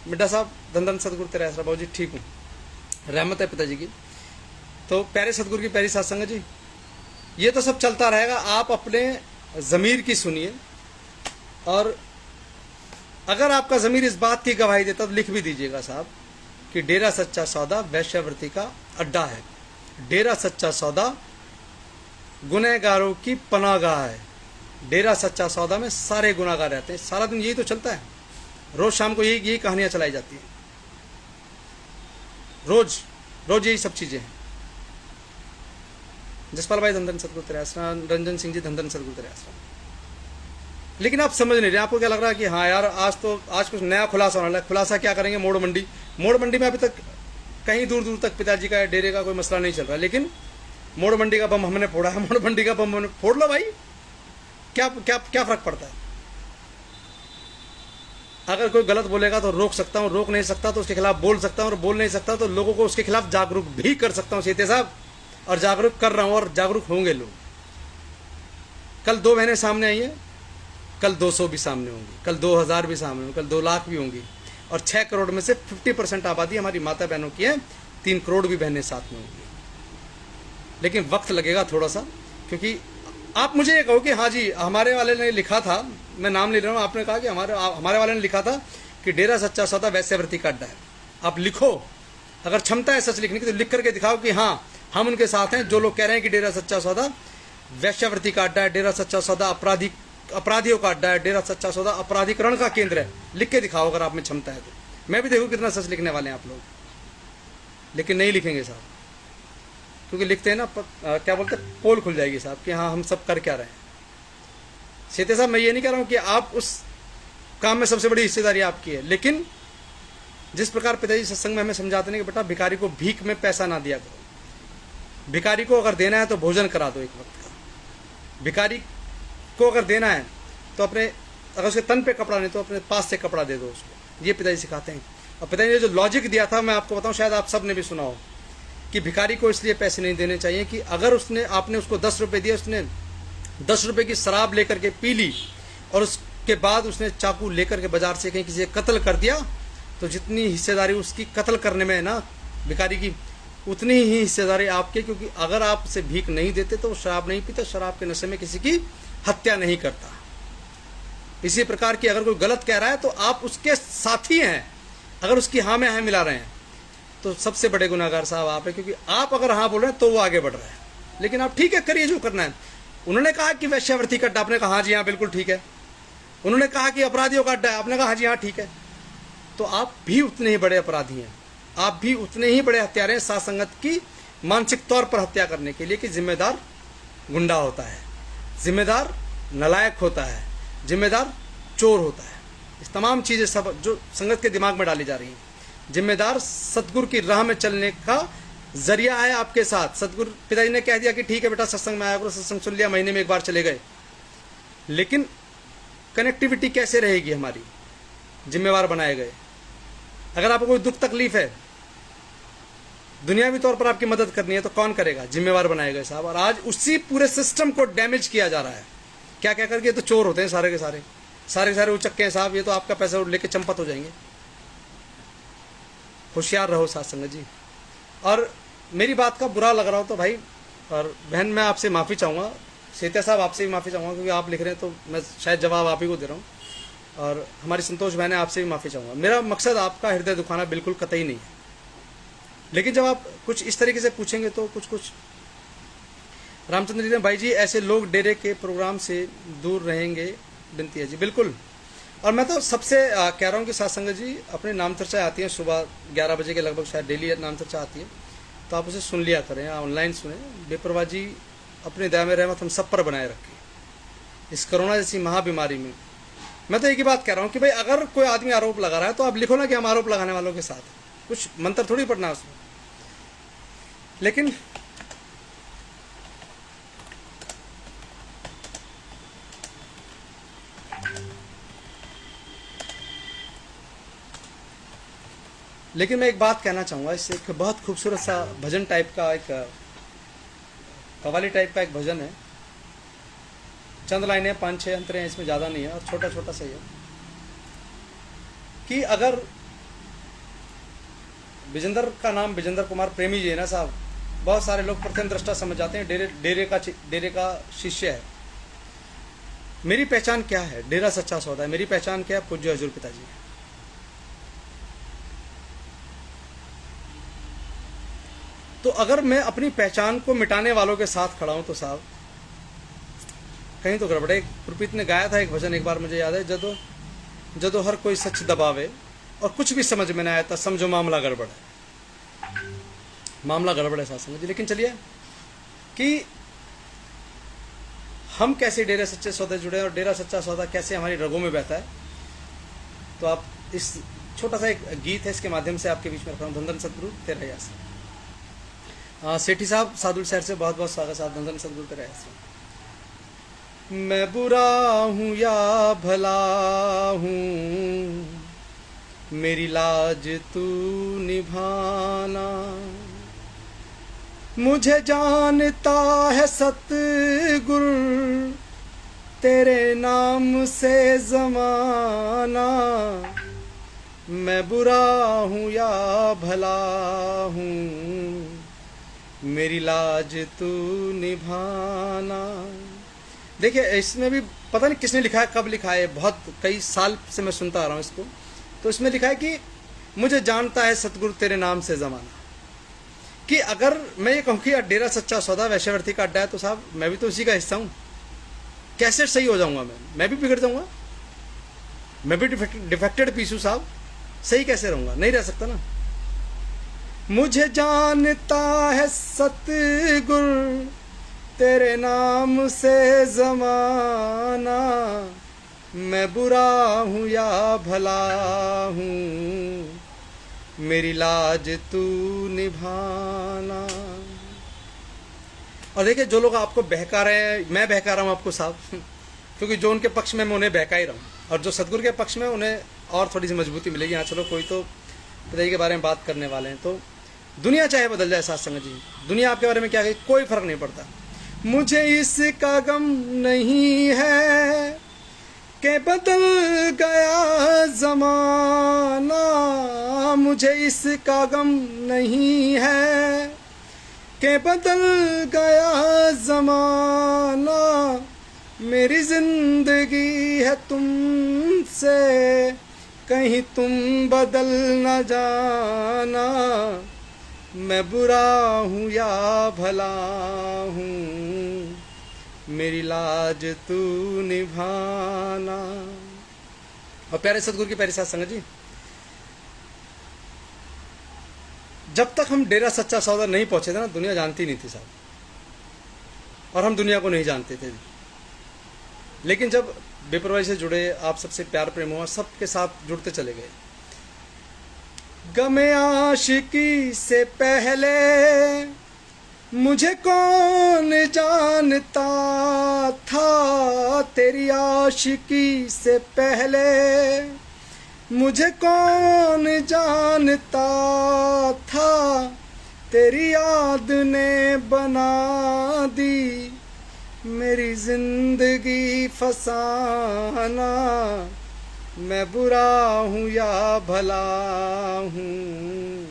Speaker 1: मिड्डा साहब धन धन सतगुरु तेरा ऐसा, बाबू जी ठीक हूँ, रहमत है पिताजी की। तो प्यारे सतगुरु की प्यारी सत्संग जी, ये तो सब चलता रहेगा, आप अपने ज़मीर की सुनिए, और अगर आपका ज़मीर इस बात की गवाही देता तो लिख भी दीजिएगा साहब कि डेरा सच्चा सौदा वैश्यावृत्ति का अड्डा है, डेरा सच्चा सौदा गुनहगारों की पनाहगाह है, डेरा सच्चा सौदा में सारे गुनाहगार रहते हैं। सारा दिन यही तो चलता है, रोज शाम को यही कहानियां चलाई जाती हैं, रोज रोज यही सब चीजें हैं। जसपाल भाई धन सतगुरु तेरे आश्रम, रंजन सिंह जी धन सतगुरु तेरे आश्रम। लेकिन आप समझ नहीं रहे, आपको क्या लग रहा है कि हाँ यार आज कुछ नया खुलासा होने लगा। खुलासा क्या करेंगे, मोड़ मंडी में अभी तक कहीं दूर दूर तक पिताजी का डेरे का कोई मसला नहीं चल रहा, लेकिन मोड़ मंडी का बम हमने फोड़ा है, मोड़ मंडी का बम हमने फोड़ लो भाई, क्या क्या क्या फर्क पड़ता है। अगर कोई गलत बोलेगा तो रोक सकता हूँ, रोक नहीं सकता तो उसके खिलाफ बोल सकता हूँ, और बोल नहीं सकता तो लोगों को उसके खिलाफ जागरूक भी कर सकता हूँ सीते साहब, और जागरूक कर रहा हूँ, और जागरूक होंगे लोग। कल 2 बहनें सामने आई हैं, कल 200 भी सामने होंगी, कल 2000 भी सामने होंगी, कल 2 लाख भी होंगी, और 6 करोड़ में से 50% आबादी हमारी माता बहनों की है, 3 करोड़ भी बहनें साथ में होंगी। लेकिन वक्त लगेगा थोड़ा सा, क्योंकि आप मुझे ये कहो कि हाँ जी हमारे वाले ने लिखा था, मैं नाम ले रहा हूँ, आपने कहा कि हमारे वाले ने लिखा था कि डेरा सच्चा सौदा वैश्यावृत्ति का अड्डा है। आप लिखो, अगर क्षमता है सच लिखने की तो लिख करके दिखाओ कि हाँ हम उनके साथ हैं जो लोग कह रहे हैं कि डेरा सच्चा सौदा वैश्यावृत्ति का अड्डा है, डेरा सच्चा सौदा अपराधियों का अड्डा है, डेरा सच्चा सौदा अपराधीकरण का केंद्र है। लिख के दिखाओ अगर आप में क्षमता है तो, मैं भी देखूँ कितना सच लिखने वाले हैं आप लोग। लेकिन नहीं लिखेंगे साहब, क्योंकि लिखते हैं ना क्या बोलते हैं, पोल खुल जाएगी साहब कि हाँ हम सब कर क्या रहे हैं। सीते साहब मैं ये नहीं कह रहा हूँ कि आप उस काम में सबसे बड़ी हिस्सेदारी आपकी है, लेकिन जिस प्रकार पिताजी सत्संग में हमें समझाते हैं कि बेटा भिखारी को भीख में पैसा ना दिया करो, भिखारी को अगर देना है तो भोजन करा दो एक वक्त का, भिखारी को अगर देना है तो अपने, अगर उसके तन पे कपड़ा नहीं तो अपने पास से कपड़ा दे दो उसको, ये पिताजी सिखाते हैं। और पिताजी ने जो लॉजिक दिया था मैं आपको बताऊं, शायद आप सब ने भी सुना हो कि भिखारी को इसलिए पैसे नहीं देने चाहिए कि अगर आपने उसको 10 रुपये दिए, उसने 10 रुपये की शराब लेकर के पी ली और उसके बाद उसने चाकू लेकर के बाजार से कहीं किसी कत्ल कर दिया, तो जितनी हिस्सेदारी उसकी कत्ल करने में है ना भिखारी की, उतनी ही हिस्सेदारी आपकी, क्योंकि अगर आप उसे भीख नहीं देते तो वो शराब नहीं पीता, शराब के नशे में किसी की हत्या नहीं करता। इसी प्रकार की अगर कोई गलत कह रहा है तो आप उसके साथी हैं, अगर उसकी हाँ में हाँ मिला रहे हैं तो सबसे बड़े गुनाहगार साहब आप हैं, क्योंकि आप अगर हाँ बोल रहे हैं तो वो आगे बढ़ रहा है। लेकिन आप ठीक है, करिए जो करना है। उन्होंने कहा कि वैश्यावृत्ति का अड्डा, आपने कहा हाँ जी हाँ बिल्कुल ठीक है। उन्होंने कहा कि अपराधियों का अड्डा है, आपने कहा हाँ जी हाँ ठीक है। तो आप भी उतने ही बड़े अपराधी हैं, आप भी उतने ही बड़े हत्यारे हैं साथ संगत की मानसिक तौर पर हत्या करने के लिए, कि जिम्मेदार गुंडा होता है, जिम्मेदार नलायक होता है, जिम्मेदार चोर होता है। इस तमाम चीज़ें सब जो संगत के दिमाग में डाली जा रही हैं, जिम्मेदार सतगुरु की राह में चलने का जरिया है आपके साथ। सतगुरु पिताजी ने कह दिया कि ठीक है बेटा सत्संग में आया करो, सत्संग सुन लिया, महीने में एक बार चले गए, लेकिन कनेक्टिविटी कैसे रहेगी हमारी? जिम्मेवार बनाए गए। अगर आपको कोई दुख तकलीफ है, दुनियावी तौर पर आपकी मदद करनी है तो कौन करेगा? जिम्मेवार बनाए गए साहब। और आज उसी पूरे सिस्टम को डैमेज किया जा रहा है। क्या क्या करके? तो चोर होते हैं सारे के सारे, सारे के सारे उचक्के हैं साहब, ये तो आपका पैसा लेके चंपत हो जाएंगे। होशियार रहो साथ संगत जी। और मेरी बात का बुरा लग रहा हो तो भाई और बहन, मैं आपसे माफ़ी चाहूँगा, सेतिया साहब आपसे भी माफ़ी चाहूँगा, क्योंकि आप लिख रहे हैं तो मैं शायद जवाब आप ही को दे रहा हूँ। और हमारी संतोष बहन है, आपसे भी माफ़ी चाहूँगा। मेरा मकसद आपका हृदय दुखाना बिल्कुल कतई नहीं है, लेकिन जब आप कुछ इस तरीके से पूछेंगे तो कुछ रामचंद्र जी ने, भाई जी ऐसे लोग डेरे के प्रोग्राम से दूर रहेंगे, विनती है जी। बिल्कुल। और मैं तो सबसे कह रहा हूँ कि साथ संगत जी, अपने नाम चर्चा आती है सुबह 11 बजे के लगभग, शायद डेली नाम चर्चा आती है, तो आप उसे सुन लिया करें, ऑनलाइन सुने। बेपरवाह जी अपनी दया में रहमत हम सब पर बनाए रखें इस कोरोना जैसी महाबीमारी में। मैं तो एक ही बात कह रहा हूँ कि भाई अगर कोई आदमी आरोप लगा रहा है तो आप लिखो ना कि हम आरोप लगाने वालों के साथ हैं, कुछ मंत्र थोड़ी पढ़ना है उसमें। लेकिन मैं एक बात कहना चाहूँगा, इससे एक बहुत खूबसूरत सा भजन टाइप का, एक कव्वाली टाइप का एक भजन है, चंद लाइनें 5-6 अंतरे हैं, इसमें ज़्यादा नहीं है और छोटा छोटा सा ही है, कि अगर विजेंद्र का नाम विजेंद्र कुमार प्रेमी जी है ना साहब, बहुत सारे लोग प्रथम दृष्टा समझ जाते हैं डेरे का शिष्य है। मेरी पहचान क्या है? डेरा सच्चा सौदा है। मेरी पहचान क्या है? पूज्य हजूर पिताजी है। तो अगर मैं अपनी पहचान को मिटाने वालों के साथ खड़ा हूं तो साहब कहीं तो गड़बड़ है। गुरप्रीत ने गाया था एक भजन, एक बार मुझे याद है, जदों हर कोई सच दबावे और कुछ भी समझ में ना आया, समझो मामला गड़बड़ है। मामला गड़बड़ है साथ समझिए। लेकिन चलिए कि हम कैसे डेरे सच्चे सौदे जुड़े और डेरा सच्चा सौदा कैसे हमारी रगों में बहता है, तो आप इस छोटा सा एक गीत है, इसके माध्यम से आपके बीच में रख रहा हूँ। धन धन सतगुरु तेरा यास। सेठी साहब सादुल शहर से बहुत बहुत स्वागत साहब। धन धन सतगुरु तेरा यास। मैं बुरा हूँ या भला हूँ, मेरी लाज तू निभाना, मुझे जानता है सतगुरु तेरे नाम से ज़माना, मैं बुरा हूँ या भला हूँ, मेरी लाज तू निभाना। देखिए इसमें भी पता नहीं किसने लिखा है, कब लिखा है, बहुत कई साल से मैं सुनता आ रहा हूँ इसको। तो इसमें लिखा है कि मुझे जानता है सतगुरु तेरे नाम से ज़माना, कि अगर मैं ये कहूँ कि डेरा सच्चा सौदा वैश्यावृत्ति का अड्डा है तो साहब मैं भी तो उसी का हिस्सा हूँ। कैसे सही हो जाऊँगा? मैं भी बिगड़ जाऊँगा, मैं भी डिफेक्टेड पीस हूँ साहब, सही कैसे रहूँगा? नहीं रह सकता ना। मुझे जानता है सतगुरु तेरे नाम से ज़माना, मैं बुरा हूँ या भला हूँ, मेरी लाज तू निभाना। और देखिए जो लोग आपको बहका रहे हैं, मैं बहका रहा हूँ आपको साहब, क्योंकि जो उनके पक्ष में मैं उन्हें बहका ही रहा हूँ, और जो सतगुरु के पक्ष में उन्हें और थोड़ी सी मजबूती मिलेगी। हाँ चलो कोई तो पिताजी के बारे में बात करने वाले हैं। तो दुनिया चाहे बदल जाए साथ संगत जी, दुनिया आपके बारे में क्या कहे कोई फर्क नहीं पड़ता। मुझे इसका गम नहीं है कि बदल गया ज़माना, मुझे इसका गम नहीं है के बदल गया जमाना, मेरी जिंदगी है तुमसे, कहीं तुम बदल न जाना, मैं बुरा हूँ या भला हूँ, मेरी लाज तू निभाना। और प्यारे सतगुरु की प्यारी साथ संगत जी, जब तक हम डेरा सच्चा सौदा नहीं पहुंचे थे ना, दुनिया जानती नहीं थी साहब, और हम दुनिया को नहीं जानते थे। लेकिन जब बेपरवाही से जुड़े, आप सबसे प्यार प्रेम हुआ, सबके साथ जुड़ते चले गए। गमे आशिकी से पहले मुझे कौन जानता था, तेरी आशिकी से पहले मुझे कौन जानता था, तेरी याद ने बना दी मेरी जिंदगी फसाना, मैं बुरा हूँ या भला हूँ,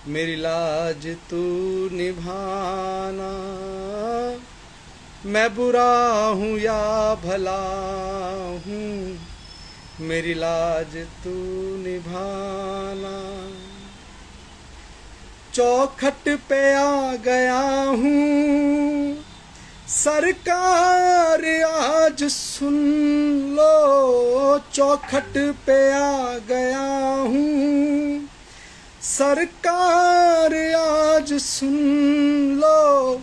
Speaker 1: मेरी लाज तू निभाना, मैं बुरा हूँ या भला हूँ, मेरी लाज तू निभाना। चौखट पे आ गया हूँ सरकार आज सुन लो, चौखट पे आ गया हूँ सरकार आज सुन लो,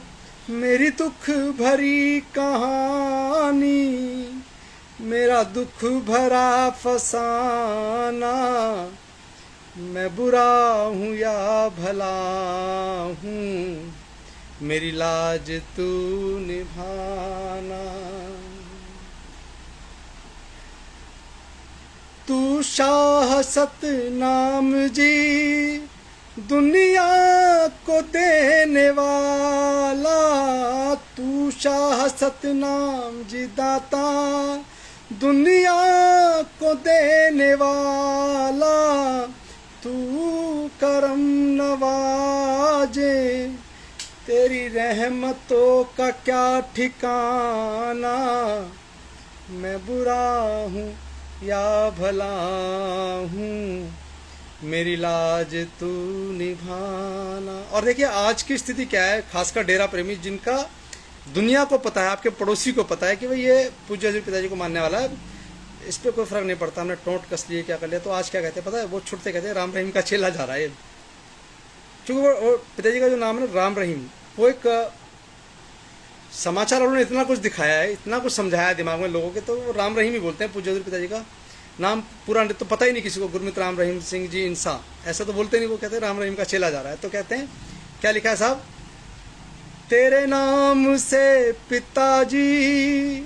Speaker 1: मेरी दुख भरी कहानी, मेरा दुख भरा फसाना, मैं बुरा हूँ या भला हूँ, मेरी लाज तू निभाना। तू शाह सतनाम जी दुनिया को देने वाला, तू शाह सतनाम जी दाता दुनिया को देने वाला, तू करम नवाजे तेरी रहमतों का क्या ठिकाना, मैं बुरा हूँ या भला हूँ, मेरी लाज तू निभाना। और देखिए आज की स्थिति क्या है, खासकर डेरा प्रेमी जिनका दुनिया को पता है, आपके पड़ोसी को पता है कि भाई ये पूज्य हजूर पिताजी को मानने वाला है, इस पर कोई फर्क नहीं पड़ता, हमने टोंट कस लिए क्या कर लिया, तो आज क्या कहते हैं पता है, वो छुटते कहते हैं राम रहीम का चेला जा रहा है। क्योंकि वो पिताजी का जो नाम है ना राम रहीम, वो एक समाचार उन्होंने इतना कुछ दिखाया है, इतना कुछ समझाया है दिमाग में लोगों के, तो वो राम रहीम ही बोलते हैं। पूज्य हजूर पिताजी का नाम पूरा तो पता ही नहीं किसी को, गुरमीत राम रहीम सिंह जी इंसा, ऐसा तो बोलते नहीं, वो कहते हैं राम रहीम का चेला जा रहा है। तो कहते हैं क्या लिखा है साहब, तेरे नाम से पिताजी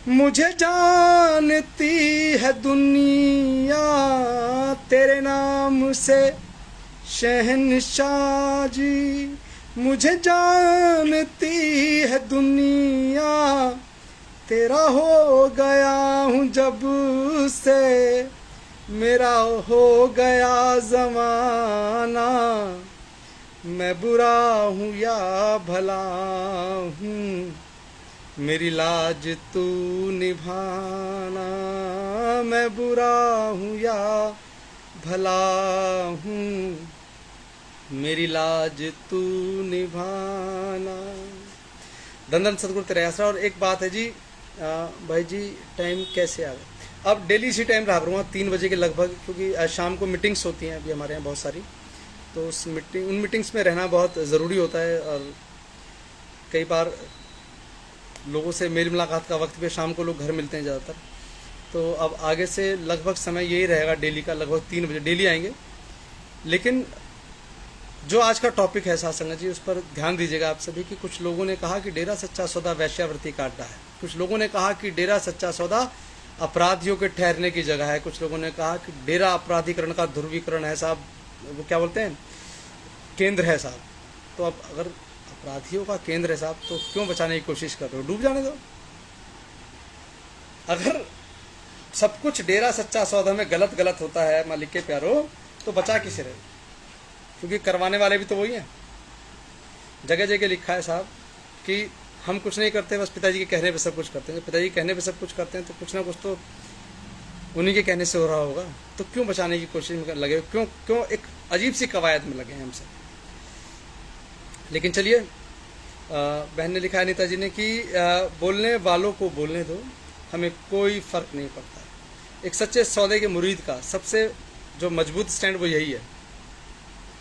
Speaker 1: मुझे जानती है दुनिया, तेरे नाम से शहनशाह जी मुझे जानती है दुनिया, तेरा हो गया हूँ जब से मेरा हो गया ज़माना, मैं बुरा हूँ या भला हूँ, मेरी लाज तू निभाना, मैं बुरा हूँ या भला हूँ, मेरी लाज तू निभाना। धन धन सतगुरु तेरे आसरा। और एक बात है जी भाई जी, टाइम कैसे आ गया, अब डेली इसी टाइम रहा करूँगा 3 बजे के लगभग, क्योंकि आज शाम को मीटिंग्स होती हैं अभी हमारे यहाँ बहुत सारी, तो उन मीटिंग्स में रहना बहुत ज़रूरी होता है। और कई बार लोगों से मेल मुलाकात का वक्त पे शाम को लोग घर मिलते हैं ज़्यादातर, तो अब आगे से लगभग समय यही रहेगा डेली का, लगभग 3 बजे डेली आएंगे। लेकिन जो आज का टॉपिक है साथ संगत जी, उस पर ध्यान दीजिएगा आप सभी कि कुछ लोगों ने कहा कि डेरा सच्चा सौदा वैश्यावृत्ति का अड्डा है, कुछ लोगों ने कहा कि डेरा सच्चा सौदा अपराधियों के ठहरने की जगह है, कुछ लोगों ने कहा कि डेरा अपराधीकरण का ध्रुवीकरण है साहब, वो क्या बोलते हैं केंद्र है साहब। तो अब अगर अपराधियों का केंद्र है साहब, तो क्यों बचाने की कोशिश कर रहे हो, डूब जाने दो। अगर सब कुछ डेरा सच्चा सौदा में गलत गलत होता है मालिक के प्यारो, तो बचा किसे रहे, क्योंकि करवाने वाले भी तो वही हैं। जगह जगह लिखा है साहब कि हम कुछ नहीं करते, बस पिताजी के कहने पे सब कुछ करते हैं। पिताजी के कहने पे सब कुछ करते हैं तो कुछ ना कुछ तो उन्हीं के कहने से हो रहा होगा। तो क्यों बचाने की कोशिश में लगे, क्यों एक अजीब सी कवायद में लगे हैं हमसे। लेकिन चलिए, बहन ने लिखा है अनीता जी ने कि बोलने वालों को बोलने दो, हमें कोई फ़र्क नहीं पड़ता। एक सच्चे सौदे के मुरीद का सबसे जो मजबूत स्टैंड वो यही है,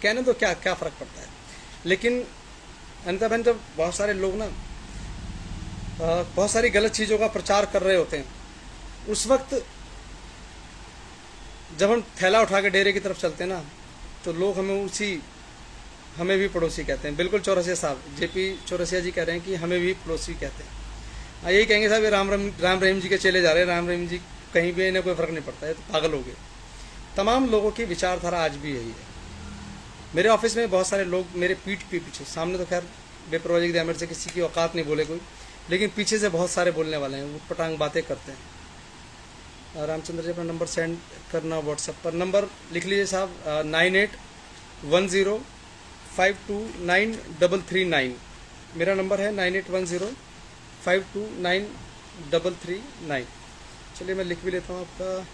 Speaker 1: कहने दो, क्या क्या फ़र्क पड़ता है। लेकिन अनीता बहन, जब बहुत सारे लोग ना बहुत सारी गलत चीज़ों का प्रचार कर रहे होते हैं, उस वक्त जब हम थैला उठा के डेरे की तरफ चलते हैं ना, तो लोग हमें भी पड़ोसी कहते हैं। बिल्कुल चौरसिया साहब, जेपी चौरसिया जी कह रहे हैं कि हमें भी पड़ोसी कहते हैं। यही कहेंगे साहब, ये राम रहीम जी के चले जा रहे हैं, राम रहीम जी कहीं भी इन्हें कोई फ़र्क नहीं पड़ता है, तो पागल हो गए। तमाम लोगों की विचारधारा आज भी यही है। मेरे ऑफिस में बहुत सारे लोग मेरे पीठ के पीछे, सामने तो खैर बेपरवाही की अहमियत से किसी की औकात नहीं बोले कोई, लेकिन पीछे से बहुत सारे बोलने वाले हैं, उटपटांग बातें करते हैं। रामचंद्र जी अपना नंबर सेंड करना व्हाट्सएप पर, नंबर लिख लीजिए साहब, 9810529339। मेरा नंबर है 9810529339। चलिए मैं लिख भी लेता हूँ आपका।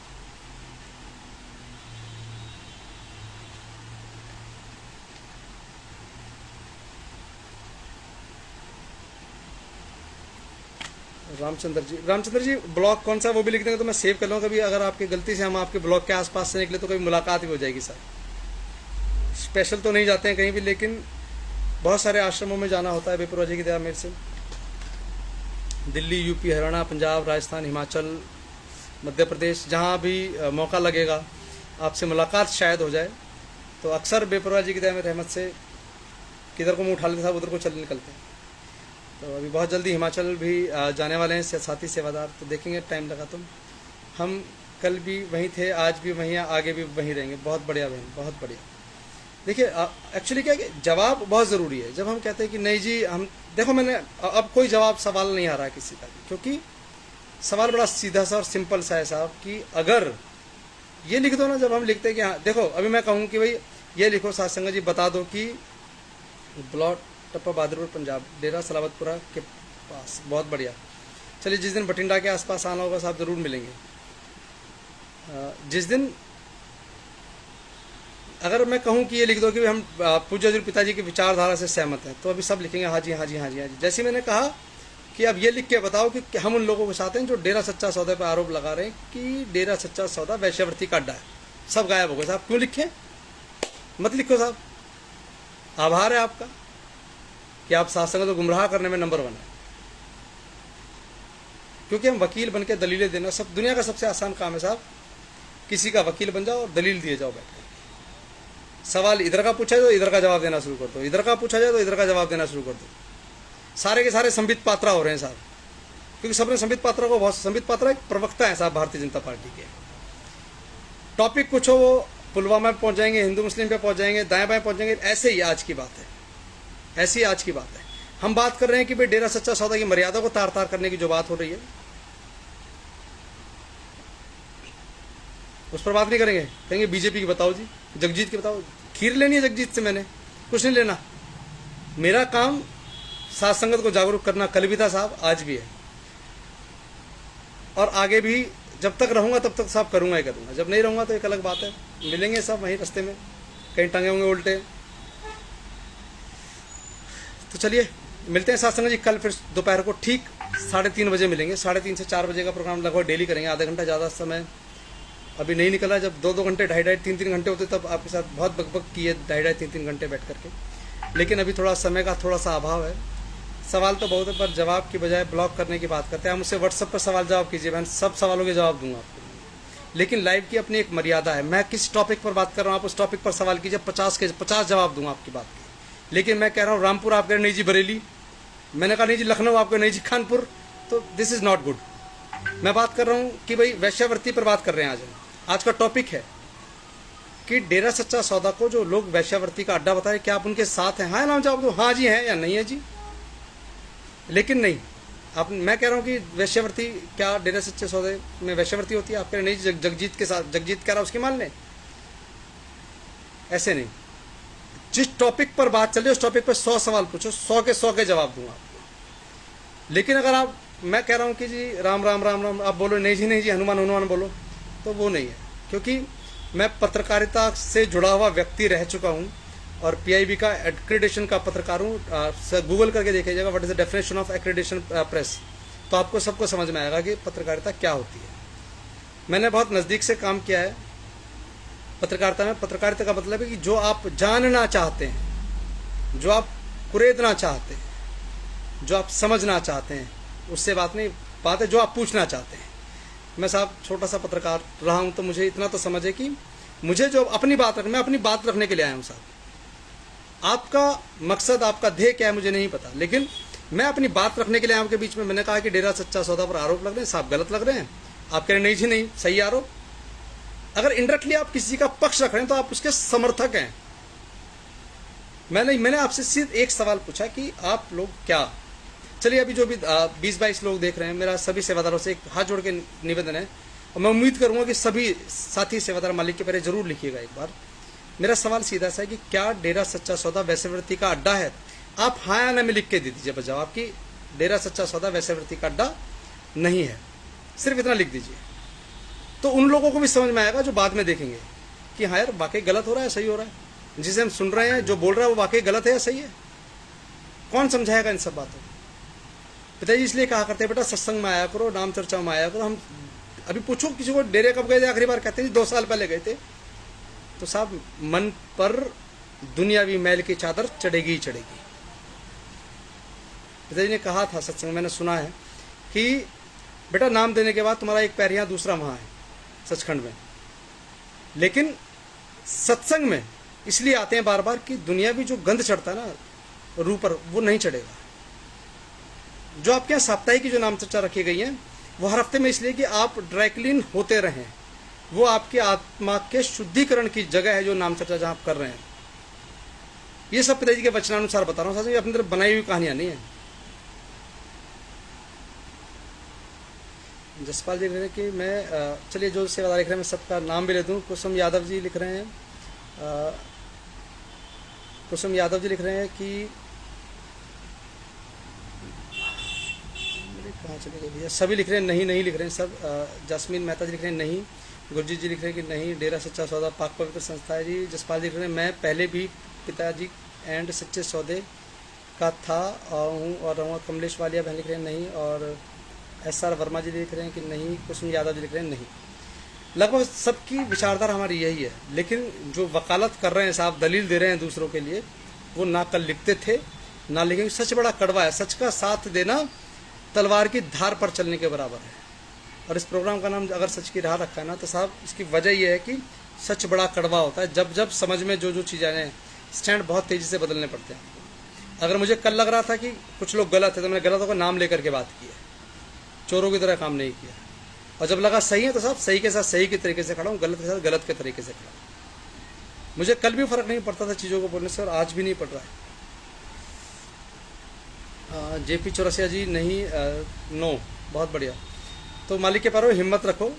Speaker 1: रामचंद्र जी ब्लॉक कौन सा वो भी लिख देंगे तो मैं सेव कर लूँगा। कभी अगर आपकी गलती से हम आपके ब्लॉक के आसपास से निकले तो कभी मुलाकात भी हो जाएगी सर। स्पेशल तो नहीं जाते हैं कहीं भी, लेकिन बहुत सारे आश्रमों में जाना होता है बेपरवाह जी की दया मेरे से। दिल्ली, यूपी, हरियाणा, पंजाब, राजस्थान, हिमाचल, मध्य प्रदेश, जहाँ भी मौका लगेगा आपसे मुलाकात शायद हो जाए, तो अक्सर बेपरवाह जी की दया में रहमत से किधर को मुँह उठा लेते साहब उधर को चल निकलते हैं। तो अभी बहुत जल्दी हिमाचल भी जाने वाले हैं साथी सेवादार, तो देखेंगे टाइम लगा तो। हम कल भी वहीं थे, आज भी वहीं, आगे भी वहीं रहेंगे। बहुत बढ़िया बहन, बहुत बढ़िया। देखिए एक्चुअली क्या है कि जवाब बहुत ज़रूरी है। जब हम कहते हैं कि नहीं जी हम, देखो मैंने अब कोई जवाब सवाल नहीं आ रहा है किसी का भी, क्योंकि सवाल बड़ा सीधा सा और सिंपल सा है साहब कि अगर ये लिख दो ना, जब हम लिखते हैं कि हाँ देखो, अभी मैं कहूँ कि भाई ये लिखो सत्संग जी, बता दो कि ब्लॉक टप्पा बहादुरपुर पंजाब, डेरा सलावतपुरा के पास। बहुत बढ़िया। चलिए जिस दिन बठिंडा के आसपास आना होगा साहब ज़रूर मिलेंगे। जिस दिन अगर मैं कहूँ कि ये लिख दो कि हम पूज्य पिताजी की विचारधारा से सहमत हैं, तो अभी सब लिखेंगे हाँ जी हाँ जी हाँ जी हाँ जी। जैसे मैंने कहा कि अब ये लिख के बताओ कि हम उन लोगों के साथ हैं जो डेरा सच्चा सौदा पर आरोप लगा रहे हैं कि डेरा सच्चा सौदा वैश्यावृत्ति का अड्डा है। सब गायब हो गए साहब। क्यों लिखें? मत लिखो साहब। आभार है आपका कि आप सत्संग को गुमराह करने में नंबर 1 है, क्योंकि हम वकील बन के दलीलें देना सब दुनिया का सबसे आसान काम है साहब। किसी का वकील बन जाओ और दलील दिए जाओ बैठ कर। सवाल इधर का पूछा जाए तो इधर का जवाब देना शुरू कर दो, इधर का पूछा जाए तो इधर का जवाब देना शुरू कर दो। सारे के सारे संबित पात्रा हो रहे हैं साहब, क्योंकि सबने संबित पात्रा को बहुत, संबित पात्रा एक प्रवक्ता है साहब भारतीय जनता पार्टी के। टॉपिक कुछ हो, वो पुलवामा पे पहुंच जाएंगे, हिंदू मुस्लिम पे पहुंच जाएंगे, दाएं बाएं पहुंच जाएंगे। ऐसे ही आज की बात है, ऐसी आज की बात है। हम बात कर रहे हैं कि भाई डेरा सच्चा सौदा की मर्यादा को तार तार करने की जो बात हो रही है, उस पर बात नहीं करेंगे। कहेंगे बीजेपी की बताओ जी, जगजीत की बताओ। खीर लेनी है जगजीत से, मैंने कुछ नहीं लेना। मेरा काम साथ संगत को जागरूक करना, कल भी था साहब, आज भी है, और आगे भी जब तक रहूंगा तब तक साहब करूंगा ही करूंगा। जब नहीं रहूंगा तो एक अलग बात है। मिलेंगे सब वहीं रास्ते में, कहीं टंगे होंगे उल्टे। तो चलिए मिलते हैं सत्संग जी कल फिर दोपहर को ठीक 3:30 बजे मिलेंगे। 3:30 से 4 बजे का प्रोग्राम लगभग डेली करेंगे। आधा घंटा ज़्यादा समय अभी नहीं निकला। जब 2-2 घंटे, 2.5-2.5, 3-3 घंटे होते तब आपके साथ बहुत बकबक किए 2.5-2.5, 3-3 घंटे बैठ करके। लेकिन अभी थोड़ा समय का थोड़ा सा अभाव है। सवाल तो बहुत है, पर जवाब की बजाय ब्लॉक करने की बात करते हैं। आप मुझसे व्हाट्सएप पर सवाल जवाब कीजिए, मैं सब सवालों के जवाब दूंगा आपको। लेकिन लाइव की अपनी एक मर्यादा है। मैं किस टॉपिक पर बात कर रहा हूँ, आप उस टॉपिक पर सवाल कीजिए, 50 जवाब दूंगा आपकी बात के। लेकिन मैं कह रहा हूँ रामपुर, आप कह रहे नहीं जी बरेली, मैंने कहा नहीं जी लखनऊ, आप कह नहीं जी कानपुर, तो दिस इज़ नॉट गुड। मैं बात कर रहा हूँ कि भाई वैश्यावृत्ति पर बात कर रहे हैं। आज का टॉपिक है कि डेरा सच्चा सौदा को जो लोग वैश्यावृत्ति का अड्डा बताए, क्या आप उनके साथ हैं? हाँ नाम जवाब दो, हाँ जी हैं या नहीं है जी। लेकिन नहीं, आप, मैं कह रहा हूँ कि वैश्यावृत्ति क्या डेरा सच्चे सौदे में वैश्यावृत्ति होती है? आप कह रहे नहीं जगजीत के साथ, जगजीत कह रहा उसकी मान लें। ऐसे नहीं, जिस टॉपिक पर बात चल रही है उस टॉपिक पर 100 सवाल पूछो, 100 के जवाब दूंगा। लेकिन अगर आप, मैं कह रहा हूँ कि जी राम राम राम राम, आप बोलो नहीं जी नहीं जी हनुमान हनुमान बोलो, तो वो नहीं है। क्योंकि मैं पत्रकारिता से जुड़ा हुआ व्यक्ति रह चुका हूँ और पीआईबी का एक्रेडिटेशन का पत्रकार हूँ। गूगल करके देखिएगा what is the definition of accreditation press, तो आपको सबको समझ में आएगा कि पत्रकारिता क्या होती है। मैंने बहुत नज़दीक से काम किया है पत्रकारिता में। पत्रकारिता का मतलब है कि जो आप जानना चाहते हैं, जो आप कुरेदना चाहते हैं, जो आप समझना चाहते हैं, उससे बात नहीं, बात है जो आप पूछना चाहते हैं। मैं साहब छोटा सा पत्रकार रहा हूं, तो मुझे इतना तो समझ है कि मुझे जो अपनी बात रखना, मैं अपनी बात रखने के लिए आया हूं साहब। आपका मकसद, आपका ध्येय क्या है मुझे नहीं पता, लेकिन मैं अपनी बात रखने के लिए आया हूं। के बीच में मैंने कहा कि डेरा सच्चा सौदा पर आरोप लग रहे हैं, साहब गलत लग रहे हैं। आप कह रहे नहीं जी नहीं, सही आरोप। अगर इनडायरेक्टली आप किसी का पक्ष रख रहे हैं तो आप उसके समर्थक हैं। मैंने आपसे सिर्फ एक सवाल पूछा कि आप लोग क्या, चलिए अभी जो भी 20-22 लोग देख रहे हैं, मेरा सभी सेवादारों से एक हाथ जोड़ के निवेदन है, और मैं उम्मीद करूंगा कि सभी साथी सेवादार मालिक के पहले जरूर लिखिएगा एक बार। मेरा सवाल सीधा सा है कि क्या डेरा सच्चा सौदा वैश्यवृत्ति का अड्डा है? आप हाँ या ना में लिख के दे दीजिए बस जवाब कि डेरा सच्चा सौदा वैश्यवृत्ति का अड्डा नहीं है, सिर्फ इतना लिख दीजिए। तो उन लोगों को भी समझ में आएगा जो बाद में देखेंगे कि हाँ यार वाकई गलत हो रहा है, सही हो रहा है, जिसे हम सुन रहे हैं जो बोल रहा है वो वाकई गलत है या सही है। कौन समझाएगा इन सब बातों को? पिताजी इसलिए कहा करते बेटा सत्संग में आया करो, नाम चर्चा में आया करो। हम अभी पूछो किसी को डेरे कब गए थे आखिरी बार, कहते हैं 2 साल पहले गए थे। तो साहब मन पर दुनियावी मैल की चादर चढ़ेगी ही चढ़ेगी। पिताजी ने कहा था सत्संग, मैंने सुना है कि बेटा नाम देने के बाद तुम्हारा एक पैर यहाँ दूसरा वहाँ है सचखंड में, लेकिन सत्संग में इसलिए आते हैं बार बार कि दुनियावी जो गंध चढ़ता है ना रूह पर, वो नहीं चढ़ेगा। जो आपके यहाँ साप्ताहिक की जो नाम चर्चा रखी गई है वो हर हफ्ते में इसलिए कि आप ड्राइक्लीन होते रहें। वो आपके आत्मा के शुद्धिकरण की जगह है जो नाम चर्चा जहाँ आप कर रहे हैं। ये सब पिताजी के वचनानुसार बता रहा हूँ, साथ अपनी तरफ बनाई हुई कहानियां नहीं है। जसपाल जी लिख रहे हैं कि मैं, चलिए जो सेवादार लिख रहे हैं मैं सबका नाम भी ले दूँ। कुसुम यादव जी लिख रहे हैं, कुसुम यादव जी लिख रहे हैं कि कहाँ चले गए भैया, सभी लिख रहे हैं नहीं नहीं लिख रहे हैं सब। जासमीन मेहता जी लिख रहे हैं नहीं। गुरजीत जी लिख रहे हैं कि नहीं, डेरा सच्चा सौदा पाक पवित्र संस्था है जी। जसपाल जी लिख रहे हैं मैं पहले भी पिताजी एंड सच्चे सौदे का था हूँ और रहूँगा। कमलेश वालिया बहन लिख रहे हैं नहीं, और SR वर्मा जी लिख रहे हैं कि नहीं। कुसुम यादव जी लिख रहे हैं नहीं। लगभग सबकी विचारधारा हमारी यही है, लेकिन जो वकालत कर रहे हैं साहब, दलील दे रहे हैं दूसरों के लिए, वो ना कल लिखते थे ना लिखेंगे। सच बड़ा कड़वा है, सच का साथ देना तलवार की धार पर चलने के बराबर है। और इस प्रोग्राम का नाम अगर सच की राह रखा है ना, तो साहब इसकी वजह यह है कि सच बड़ा कड़वा होता है। जब जब समझ में जो चीज़ आए हैं, स्टैंड बहुत तेज़ी से बदलने पड़ते हैं। अगर मुझे कल लग रहा था कि कुछ लोग गलत है तो मैंने गलतों का नाम लेकर के बात की है, चोरों की तरह काम नहीं किया। और जब लगा सही है तो साहब सही के साथ सही के तरीके से खड़ा हूँ, गलत के साथ गलत के तरीके से खड़ा हूँ। मुझे कल भी फ़र्क नहीं पड़ता था चीज़ों को बोलने से, और आज भी नहीं पड़ रहा है। JP चौरसिया जी नहीं, नो, बहुत बढ़िया। तो मालिक के पारो हिम्मत रखो।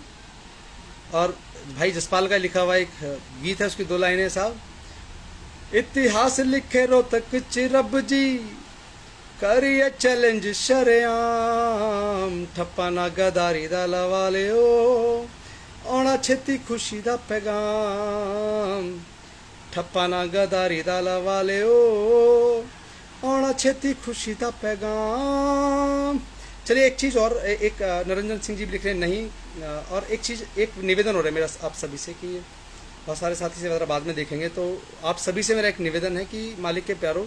Speaker 1: और भाई जसपाल का लिखा हुआ एक गीत है, उसकी 2 लाइनें साहब। इतिहास लिखे रोहतक चिरब जी, करिए चैलेंज शरेआम, ठप्पा ना गदारी दा लवाले ओ, आना छेती खुशी दा पैगाम, ठप्पा ना गदारी दा लवाले ओ, आना छेती खुशी दा पैगाम। चलिए एक चीज़ और, एक निरंजन सिंह जी भी लिख रहे हैं नहीं। और एक चीज़, एक निवेदन हो रहा है मेरा आप सभी से कि बहुत सारे साथी से बाद में देखेंगे, तो आप सभी से मेरा एक निवेदन है कि मालिक के प्यारो,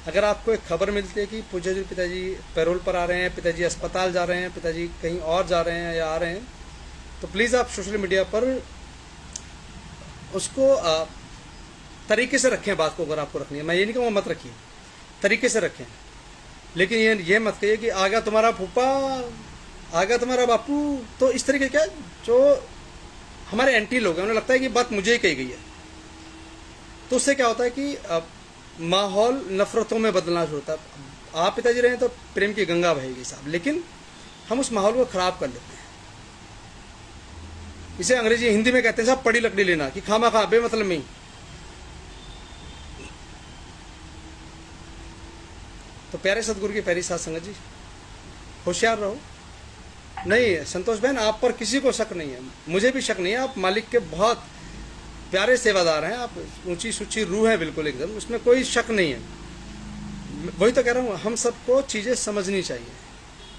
Speaker 1: अगर आपको एक खबर मिलती है कि पूज्य जी पिताजी पैरोल पर आ रहे हैं, पिताजी अस्पताल जा रहे हैं, पिताजी कहीं और जा रहे हैं या आ रहे हैं, तो प्लीज़ आप सोशल मीडिया पर उसको तरीके से रखें बात को। अगर आपको रखनी है, मैं ये नहीं कहूँगा मत रखिए, तरीके से रखें, लेकिन ये मत कहिए कि आ गया तुम्हारा फूफा, आ गया तुम्हारा बापू। तो इस तरीके क्या जो हमारे एंटी लोग हैं उन्हें लगता है कि बात मुझे ही कही गई है, तो उससे क्या होता है कि माहौल नफरतों में बदलना शुरू होता है। आप पिताजी रहे तो प्रेम की गंगा बहेगी साहब, लेकिन हम उस माहौल को खराब कर लेते हैं। इसे अंग्रेजी हिंदी में कहते हैं साहब पड़ी लकड़ी लेना, कि खामा खा बेमतलब में प्यारे सदगुरु की प्यारी साध संगत जी, होशियार रहो। नहीं संतोष बहन, आप पर किसी को शक नहीं है, मुझे भी शक नहीं है। आप मालिक के बहुत प्यारे सेवादार हैं, आप ऊंची सुची रूह है बिल्कुल एकदम, उसमें कोई शक नहीं है। वही तो कह रहा हूँ, हम सबको चीज़ें समझनी चाहिए।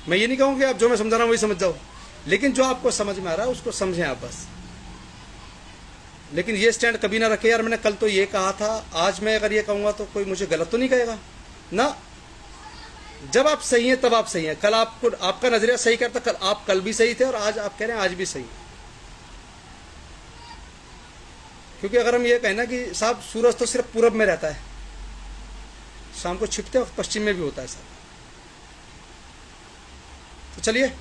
Speaker 1: मैं ये नहीं कहूँ कि आप जो मैं समझा रहा हूँ वही समझ जाओ, लेकिन जो आपको समझ में आ रहा है उसको समझें आप बस। लेकिन ये स्टैंड कभी ना रखे यार मैंने कल तो ये कहा था, आज मैं अगर ये कहूँगा तो कोई मुझे गलत तो नहीं कहेगा ना। जब आप सही हैं तब आप सही हैं। कल आपको आपका नजरिया सही करता, कल आप कल भी सही थे और आज आप कह रहे हैं आज भी सही है। क्योंकि अगर हम ये कहें ना कि साहब सूरज तो सिर्फ पूरब में रहता है, शाम को छिपते वक्त पश्चिम में भी होता है साहब। तो चलिए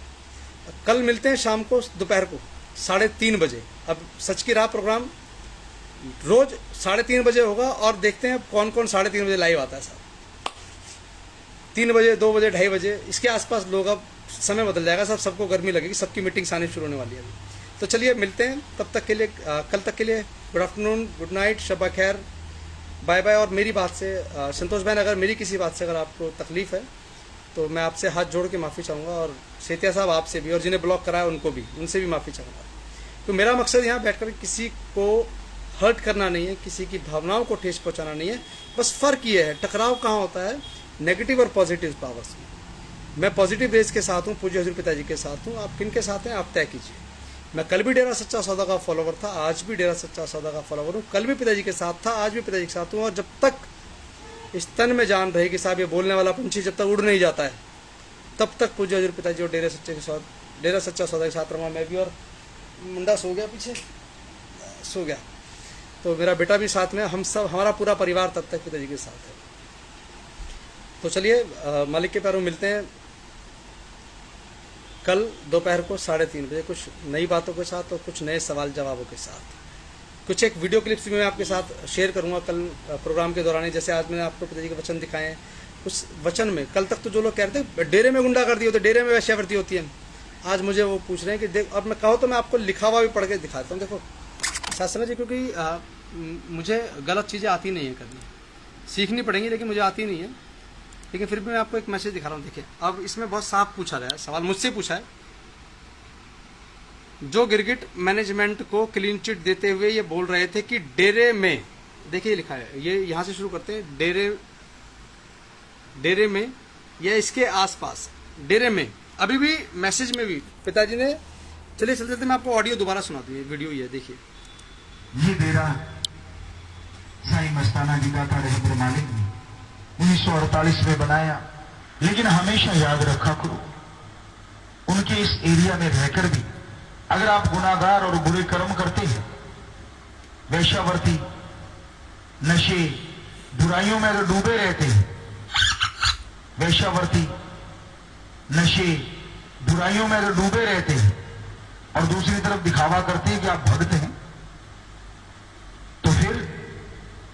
Speaker 1: कल मिलते हैं शाम को दोपहर को 3:30 बजे। अब सच की राह प्रोग्राम रोज 3:30 बजे होगा और देखते हैं कौन कौन 3:30 बजे लाइव आता है साहब। 3 बजे, 2 बजे, 2:30 बजे इसके आसपास लोग, अब समय बदल जाएगा सब, सबको गर्मी लगेगी, सबकी मीटिंग्स आनी शुरू होने वाली है अभी। तो चलिए मिलते हैं, तब तक के लिए कल तक के लिए गुड आफ्टरनून, गुड नाइट, शब्बा खैर, बाय बाय। और मेरी बात से संतोष बहन, अगर मेरी किसी बात से अगर आपको तकलीफ है तो मैं आपसे हाथ जोड़ के माफ़ी चाहूँगा, और सेतिया साहब आपसे भी, और जिन्हें ब्लॉक कराया उनको भी, उनसे भी माफ़ी चाहूँगा। तो मेरा मकसद यहाँ बैठकर किसी को हर्ट करना नहीं है, किसी की भावनाओं को ठेस पहुँचाना नहीं है। बस फ़र्क ये है, टकराव कहाँ होता है, नेगेटिव और पॉजिटिव पावर्स में। मैं पॉजिटिव रेज के साथ हूँ, पूज्य हजूर पिताजी के साथ हूँ। आप किन के साथ हैं आप तय कीजिए। मैं कल भी डेरा सच्चा सौदा का फॉलोवर था, आज भी डेरा सच्चा सौदा का फॉलोवर हूँ। कल भी पिताजी के साथ था, आज भी पिताजी के साथ हूँ। और जब तक इस तन में जान रहेगी साहब, ये बोलने वाला पंछी जब तक उड़ नहीं जाता है, तब तक पूज्य हजूर पिताजी और डेरा सच्चा सौदा के साथ रहूँगा मैं भी। और मुंडा सो गया, पीछे सो गया, तो मेरा बेटा भी साथ में, हम सब, हमारा पूरा परिवार तब तक पिताजी के साथ है। तो चलिए मालिक के पैरों मिलते हैं कल दोपहर को 3:30 बजे, कुछ नई बातों के साथ और कुछ नए सवाल जवाबों के साथ। कुछ एक वीडियो क्लिप्स भी मैं आपके साथ शेयर करूंगा कल प्रोग्राम के दौरान ही। जैसे आज मैंने आपको पिताजी के वचन दिखाए हैं, उस वचन में कल तक तो जो लोग कह रहे थे डेरे में गुंडागर्दी होती है, डेरे में वैश्यावृत्ति होती है, आज मुझे वो पूछ रहे हैं कि देख, अब मैं कहूँ तो मैं आपको लिखा हुआ भी पढ़ के दिखाता हूँ। देखो शास्त्र जी, क्योंकि मुझे गलत चीज़ें आती नहीं है करनी, सीखनी पड़ेंगी, लेकिन मुझे आती नहीं है। लेकिन फिर भी मैं आपको एक मैसेज दिखा रहा हूँ। देखिए अब इसमें बहुत साफ पूछा गया है, सवाल मुझसे पूछा है। जो गिरगिट मैनेजमेंट को क्लीन चिट देते हुए ये बोल रहे थे कि डेरे में, देखिए लिखा है, ये यहाँ से शुरू करते हैं, डेरे में या इसके आसपास, डेरे में। अभी भी मैसेज में भी पिताजी ने, चलिए चलते मैं आपको ऑडियो दोबारा सुना दूँ, वीडियो ये देखिए।
Speaker 2: ये डेरा साईं मस्ताना जी का था, रविंद्र मालिक ने 1948 में बनाया। लेकिन हमेशा याद रखा करो, उनके इस एरिया में रहकर भी अगर आप गुनाहगार और बुरे कर्म करते हैं, वेश्यावृत्ति, नशे, बुराइयों में अगर डूबे रहते हैं, वेश्यावृत्ति, नशे, बुराइयों में अगर डूबे रहते हैं और दूसरी तरफ दिखावा करते हैं कि आप भक्त हैं, तो फिर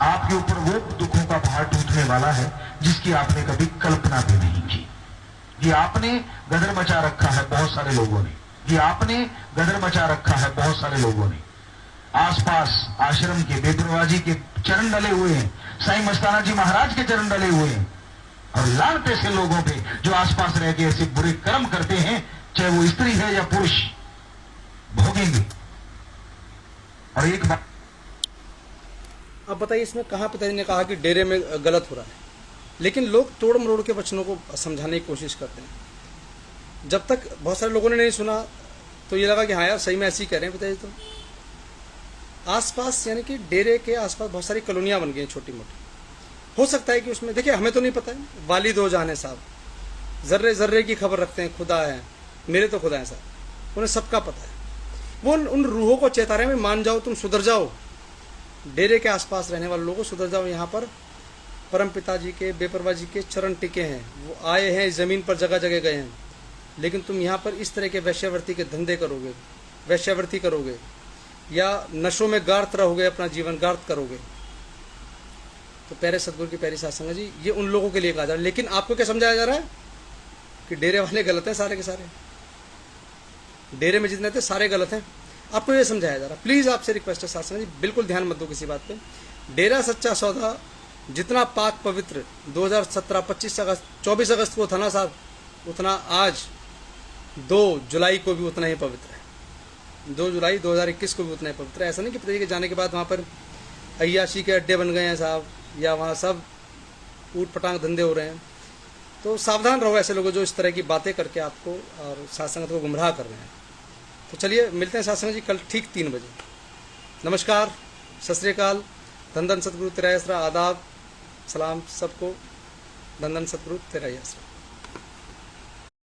Speaker 2: आपके ऊपर वो दुखों का पहाड़ टूटने वाला है जिसकी आपने कभी कल्पना भी नहीं की। ये आपने गदर मचा रखा है बहुत सारे लोगों ने, ये आपने गदर मचा रखा है बहुत सारे लोगों ने। आसपास आश्रम के बेपरवाजी के चरण डले हुए हैं, साईं मस्ताना जी महाराज के चरण डले हुए हैं, और लानत ऐसे लोगों पे जो आसपास रह के ऐसे बुरे कर्म करते हैं, चाहे वो स्त्री है या पुरुष, भोगेंगे। और एक बात
Speaker 1: अब बताइए इसमें कहाँ पिताजी ने कहा कि डेरे में गलत हो रहा है, लेकिन लोग तोड़ मरोड़ के वचनों को समझाने की कोशिश करते हैं। जब तक बहुत सारे लोगों ने नहीं सुना तो ये लगा कि हाँ यार सही में ऐसे ही कह रहे हैं पिताजी। तो आसपास यानी कि डेरे के आसपास बहुत सारी कॉलोनियाँ बन गई हैं छोटी मोटी। हो सकता है कि उसमें, देखिए हमें तो नहीं पता है, वालिद हो जाने साहब जर्रे जर्रे की खबर रखते हैं, खुदा है, मेरे तो खुदा है साहब, उन्हें सबका पता है। वो उन रूहों को चेता रहे हैं, मान जाओ, तुम सुधर जाओ, डेरे के आसपास रहने वाले लोगों को सुधर जाओ। यहाँ पर परम पिताजी के, बेपरवाह जी के चरण टिके हैं, वो आए हैं इस ज़मीन पर, जगह जगह गए हैं, लेकिन तुम यहाँ पर इस तरह के वैश्यावृत्ति के धंधे करोगे, वैश्यावृत्ति करोगे या नशों में गार्थ रहोगे, अपना जीवन गार्थ करोगे, तो प्यारे सदगुरु की प्यारी साध संगत जी, ये उन लोगों के लिए कहा जा रहा है। लेकिन आपको क्या समझाया जा रहा है कि डेरे वाले गलत हैं, सारे के सारे डेरे में जितने थे सारे गलत हैं, आपको ये समझाया जा रहा है। प्लीज़ आपसे रिक्वेस्ट है साध संगत जी, बिल्कुल ध्यान मत दो किसी बात पे। डेरा सच्चा सौदा जितना पाक पवित्र 2017 25 अगस्त 24 अगस्त को था ना साहब, उतना आज 2 जुलाई को भी उतना ही पवित्र है। 2 जुलाई 2021 को भी उतना ही पवित्र है। ऐसा नहीं कि पिताजी के जाने के बाद वहाँ पर अय्याशी के अड्डे बन गए हैं साहब, या वहाँ सब ऊट पटांग धंधे हो रहे हैं। तो सावधान रहो ऐसे लोगों जो इस तरह की बातें करके आपको और साथ संगत को गुमराह कर रहे हैं। तो चलिए मिलते हैं साथ संगत जी कल ठीक 3 बजे। नमस्कार, सत श्री अकाल, धन धन सतगुरु तेरा आसरा, आदाब, सलाम सबको, धन धन सतगुरु तेरा आसरा।